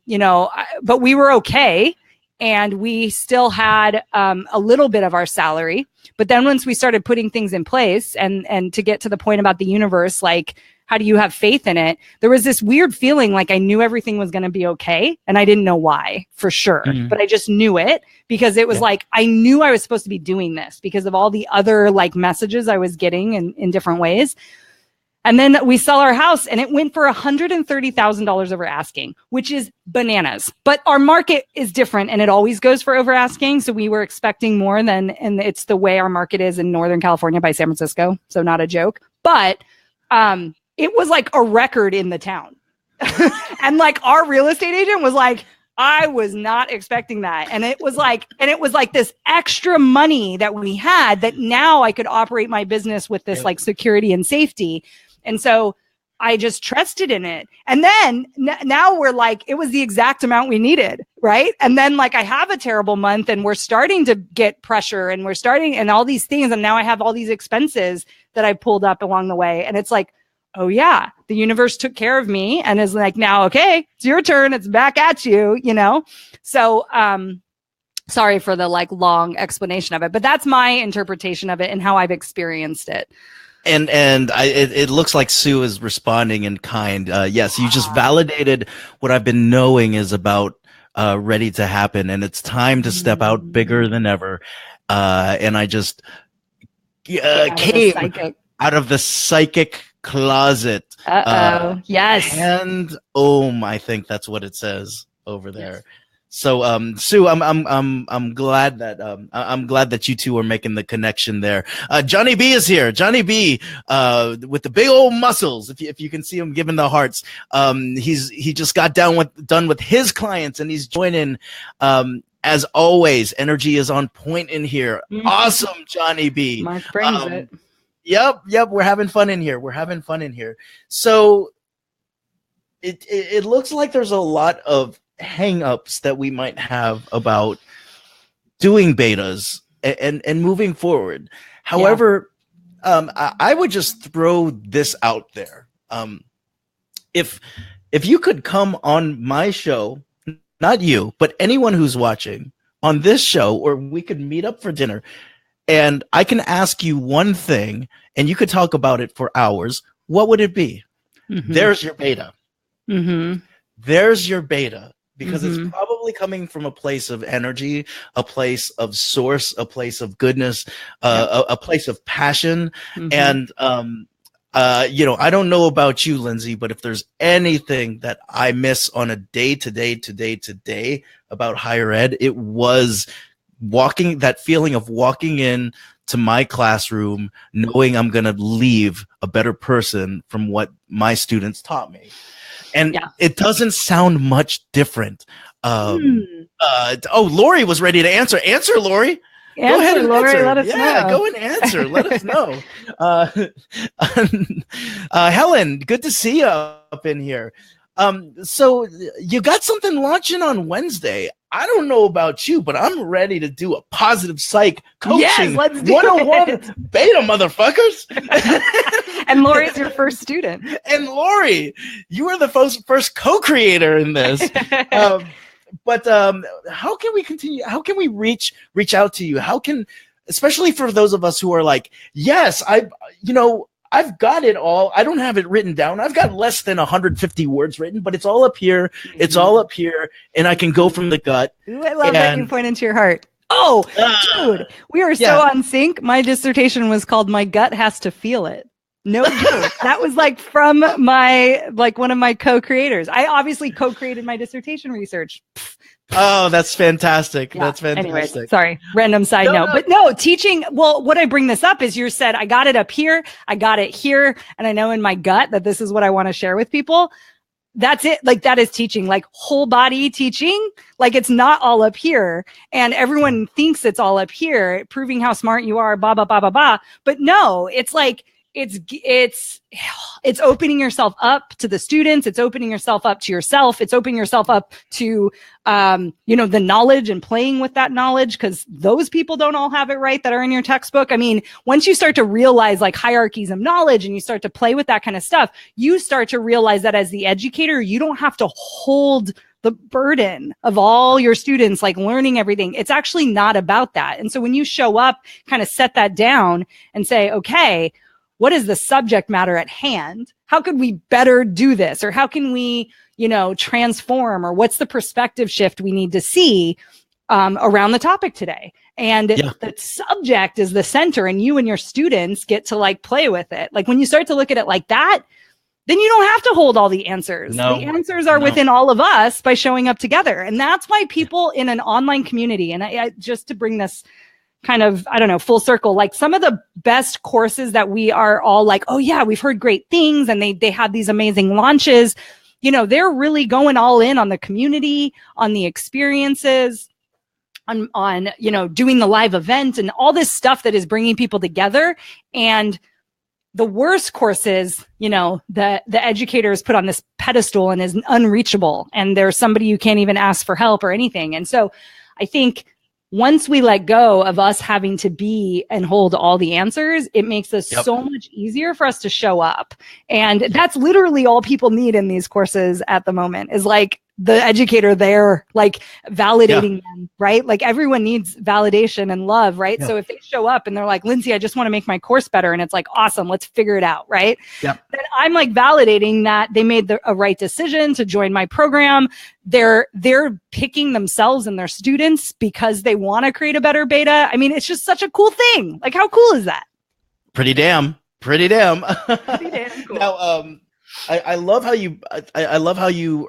you know, but we were okay. And we still had a little bit of our salary. But then once we started putting things in place and to get to the point about the universe, like, how do you have faith in it? There was this weird feeling like I knew everything was going to be okay. And I didn't know why for sure, but I just knew it because it was like, I knew I was supposed to be doing this because of all the other like messages I was getting in different ways. And then we sell our house and it went for $130,000 over asking, which is bananas. But our market is different and it always goes for over asking. So we were expecting more than, and it's the way our market is in Northern California by San Francisco. So not a joke, but it was like a record in the town. And like our real estate agent was like, I was not expecting that. And it was like this extra money that we had that now I could operate my business with this like security and safety. And so I just trusted in it. And then now we're like, it was the exact amount we needed. Right. And then like I have a terrible month and we're starting to get pressure and we're starting and all these things. And now I have all these expenses that I pulled up along the way. And it's like, oh yeah, the universe took care of me and is like, now, okay, it's your turn. It's back at you, you know? So, sorry for the like long explanation of it, but that's my interpretation of it and how I've experienced it. And it looks like Sue is responding in kind. Yes, you just validated what I've been knowing is about ready to happen, and it's time to step out bigger than ever. And I just came out of the psychic closet. Yes. And I think that's what it says over there. Yes. So, Sue, I'm glad that you two are making the connection there. Johnny B is here. Johnny B, with the big old muscles. If you can see him giving the hearts. He just got done with his clients and he's joining. As always, energy is on point in here. Awesome, Johnny B. Mark brings it. Yep. We're having fun in here. So it looks like there's a lot of hang-ups that we might have about doing betas and moving forward. However, I would just throw this out there. If you could come on my show, not you, but anyone who's watching on this show, or we could meet up for dinner, and I can ask you one thing, and you could talk about it for hours, what would it be? There's your beta. There's your beta. Because it's probably coming from a place of energy, a place of source, a place of goodness, a place of passion. And, you know, I don't know about you, Lindsay, but if there's anything that I miss on a day about higher ed, it was that feeling of walking in to my classroom knowing I'm going to leave a better person from what my students taught me. And it doesn't sound much different. Lori was ready to answer. Answer, Lori. Go ahead and Lori, answer. let us know. Go and answer. Let us know. Helen, good to see you up in here. So you got something launching on Wednesday. I don't know about you, but I'm ready to do a positive psych coaching 101 beta, motherfuckers. And Lori's your first student. And Lori, you are the first co-creator in this. But how can we continue? How can we reach out to you? How can, especially for those of us who are like, yes, I've got it all. I don't have it written down. I've got less than 150 words written, but it's all up here. It's all up here, and I can go from the gut. Ooh, I love that you point into your heart. Oh, dude, we are so on sync. My dissertation was called "My Gut Has to Feel It." No joke. That was like from one of my co-creators. I obviously co-created my dissertation research. Oh, that's fantastic. Yeah. That's fantastic. Anyways, sorry, random side note. But no, teaching, well, what I bring this up is you said, I got it up here, I got it here, and I know in my gut that this is what I want to share with people. That's it. Like, that is teaching, like whole body teaching. Like, it's not all up here, and everyone thinks it's all up here, proving how smart you are, blah, blah, blah, blah, blah. But no, it's like, it's opening yourself up to the students. It's opening yourself up to yourself. It's opening yourself up to, the knowledge and playing with that knowledge, because those people don't all have it right that are in your textbook. I mean, once you start to realize like hierarchies of knowledge and you start to play with that kind of stuff, you start to realize that as the educator, you don't have to hold the burden of all your students, like learning everything. It's actually not about that. And so when you show up, kind of set that down and say, okay, what is the subject matter at hand? How could we better do this? Or how can we, transform? Or what's the perspective shift we need to see around the topic today? And the subject is the center, and you and your students get to like play with it. Like when you start to look at it like that, then you don't have to hold all the answers. The answers are within all of us by showing up together. And that's why people in an online community, and I just to bring this kind of, full circle, like some of the best courses that we are all like, oh yeah, we've heard great things, and they have these amazing launches. They're really going all in on the community, on the experiences, on doing the live event and all this stuff that is bringing people together. And the worst courses, the educator is put on this pedestal and is unreachable, and there's somebody you can't even ask for help or anything. And so I think once we let go of us having to be and hold all the answers, it makes us so much easier for us to show up. And that's literally all people need in these courses at the moment, is like the educator there, like validating them, right? Like everyone needs validation and love, right? So if they show up and they're like, Lindsay, I just want to make my course better. And it's like, awesome, let's figure it out, right? Then I'm like validating that they made a right decision to join my program. They're picking themselves and their students because they want to create a better beta. I mean, it's just such a cool thing. Like, how cool is that? Pretty damn. Pretty damn cool. Now, I love how you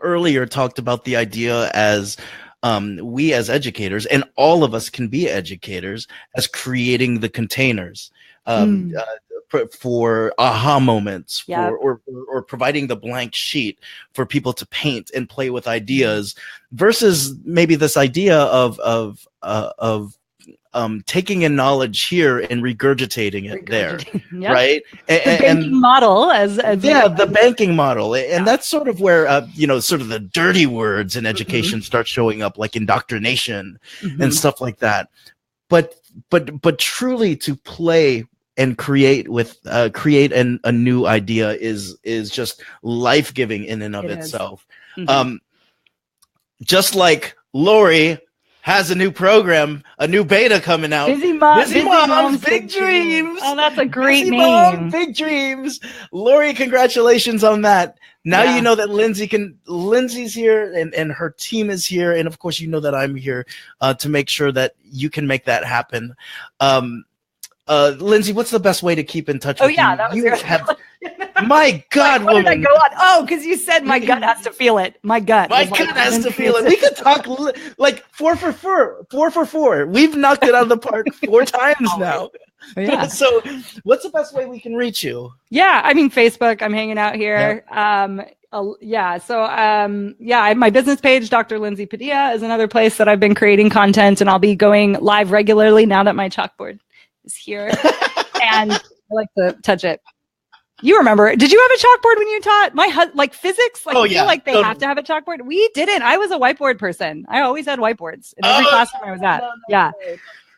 earlier talked about the idea as we as educators, and all of us can be educators, as creating the containers for aha moments, or providing the blank sheet for people to paint and play with ideas, versus maybe this idea of taking in knowledge here and regurgitating it there, right? The banking model, the banking model, and that's sort of where sort of the dirty words in education start showing up, like indoctrination and stuff like that. But truly to play and create with a new idea is just life-giving in and of itself. Just like Lori has a new program, a new beta coming out. Busy Mom's Big Dreams. Oh, that's a great name. Mom, Big Dreams. Lori, congratulations on that. Now you know that Lindsay's here and her team is here. And of course, you know that I'm here to make sure that you can make that happen. Lindsay, what's the best way to keep in touch with you? That was My God, what woman. did I go on? Oh, because you said my gut has to feel it. My gut. My gut has to feel it. We could talk like 4 for 4. 4 for 4. We've knocked it out of the park 4 times now. Yeah. So what's the best way we can reach you? Yeah, I mean, Facebook, I'm hanging out here. Yeah. So, my business page, Dr. Lindsay Padilla, is another place that I've been creating content, and I'll be going live regularly now that my chalkboard is here. And I like to touch it. You remember? Did you have a chalkboard when you taught like physics? Like, I feel like they have to have a chalkboard. We didn't. I was a whiteboard person. I always had whiteboards in every classroom I was at. Yeah.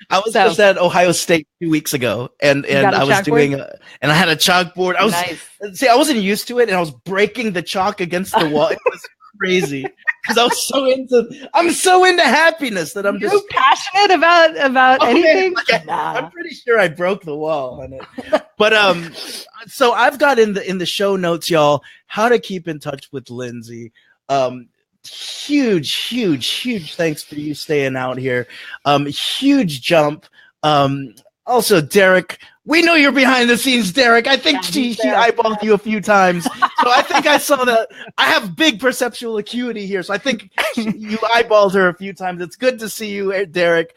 I was just at Ohio State 2 weeks ago, and I was doing, and I had a chalkboard. I wasn't used to it, and I was breaking the chalk against the wall. It was crazy because I'm so into happiness that I'm just passionate about anything. I'm pretty sure I broke the wall on it. But so I've got in the show notes, y'all, how to keep in touch with Lindsay. Huge thanks for you staying out here. Huge jump. Also, Derek, we know you're behind the scenes, Derek. I think she eyeballed you a few times. So I think I saw that. I have big perceptual acuity here. So I think you eyeballed her a few times. It's good to see you, Derek.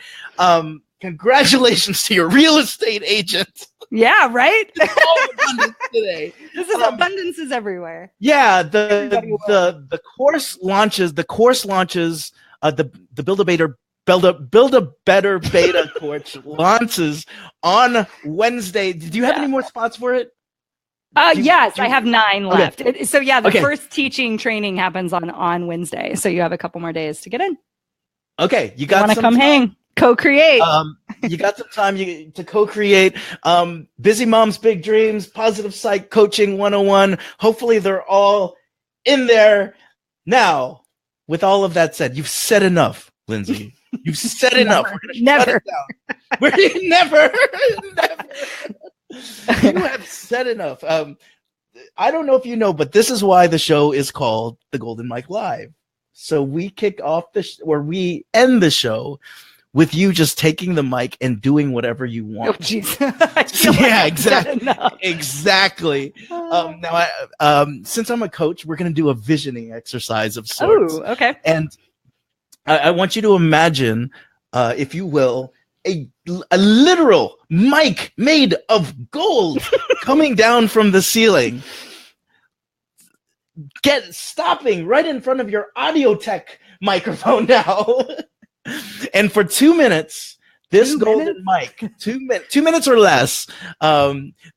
Congratulations to your real estate agent. Yeah, right? Today. This is abundance is everywhere. Yeah, the course launches the Build a Better Beta course launches on Wednesday. Do you have any more spots for it? Yes, I have 9 left. So the first teaching training happens on Wednesday. So you have a couple more days to get in. Okay, you got to come hang. Co-create. You got some time to co-create. Busy Moms, Big Dreams, Positive Psych Coaching 101. Hopefully they're all in there. Now, with all of that said, you've said enough, Lindsay. You've said enough. We're going to shut it down. Never. You have said enough. I don't know if you know, but this is why the show is called The Golden Mike Live. So we kick off we end the show with you just taking the mic and doing whatever you want. Oh, jeez. Exactly. Now, since I'm a coach, we're going to do a visioning exercise of sorts. Oh, okay. And I want you to imagine, if you will, a literal mic made of gold coming down from the ceiling, stopping right in front of your audio tech microphone now. And for 2 minutes, this golden mic, 2 minutes or less,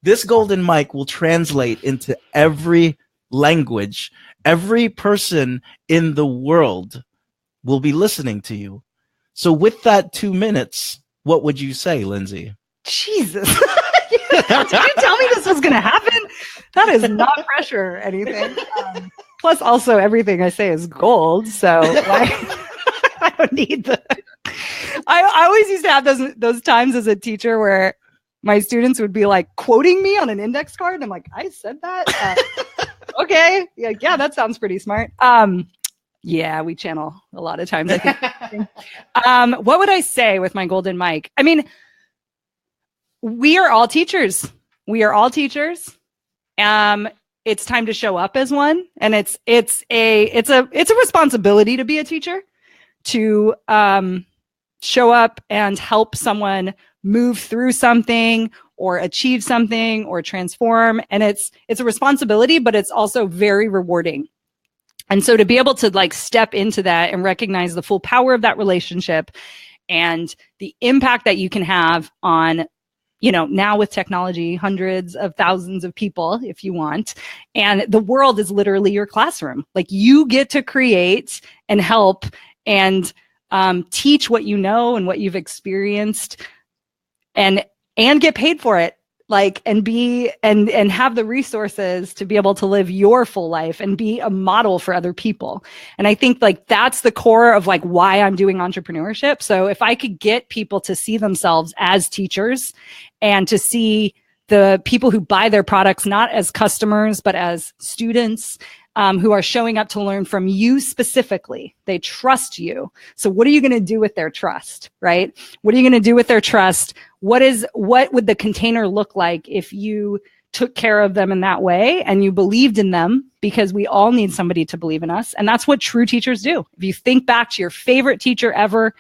this golden mic will translate into every language. Every person in the world will be listening to you. So with that 2 minutes, what would you say, Lindsay? Jesus. Did you tell me this was going to happen? That is not pressure or anything. Plus, also, everything I say is gold. So I don't need I always used to have those times as a teacher where my students would be like quoting me on an index card. And I'm like, I said that? Okay. Yeah, that sounds pretty smart. Yeah, we channel a lot of times, I think. What would I say with my golden mic? I mean, we are all teachers. It's time to show up as one. And it's a responsibility to be a teacher, to show up and help someone move through something or achieve something or transform. And it's a responsibility, but it's also very rewarding. And so to be able to step into that and recognize the full power of that relationship and the impact that you can have on, now with technology, hundreds of thousands of people, if you want, and the world is literally your classroom. You get to create and help and teach what you know and what you've experienced and get paid for it. And be and have the resources to be able to live your full life and be a model for other people. And I think that's the core of why I'm doing entrepreneurship. So if I could get people to see themselves as teachers and to see the people who buy their products not as customers but as students who are showing up to learn from you specifically. They trust you. So what are you going to do with their trust, right? What are you going to do with their trust? What would the container look like if you took care of them in that way and you believed in them, because we all need somebody to believe in us. And that's what true teachers do. If you think back to your favorite teacher ever,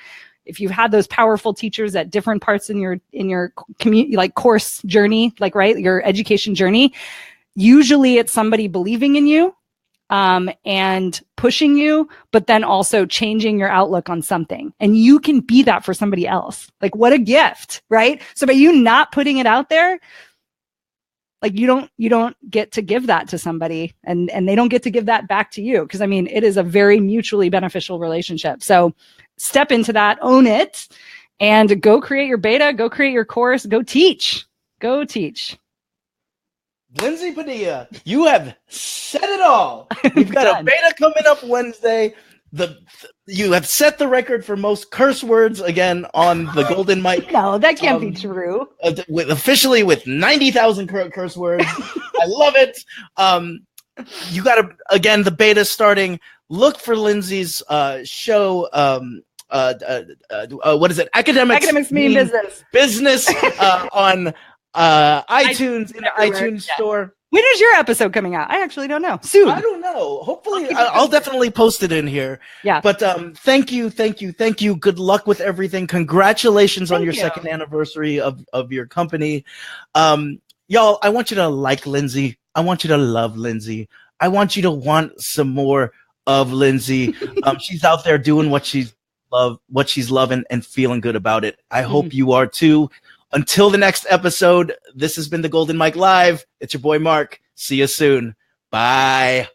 if you've had those powerful teachers at different parts in your community, like course journey, like, right, your education journey, usually it's somebody believing in you, and pushing you, but then also changing your outlook on something. And you can be that for somebody else. Like, what a gift, right? So by you not putting it out there, like, you don't get to give that to somebody, and they don't get to give that back to you. Because I mean, it is a very mutually beneficial relationship. So step into that, own it, and go create your beta, go create your course, go teach. Lindsay Padilla, you have said it all. We've got a beta coming up Wednesday. You have set the record for most curse words again on the Golden Mic. No, that can't be true. Officially with 90,000 curse words. I love it. You got to, again, the beta starting. Look for Lindsay's show. What is it? Academics Mean Business on iTunes, in the iTunes store. When is your episode coming out? I actually don't know. Soon. I don't know. Hopefully, I'll definitely post it in here. Yeah. But thank you. Good luck with everything. Congratulations on your second anniversary of your company. Y'all, I want you to like Lindsay. I want you to love Lindsay. I want you to want some more of Lindsay. She's out there doing what she's loving and feeling good about it. I hope you are too. Until the next episode, this has been the Golden Mic Live. It's your boy Mark. See you soon. Bye.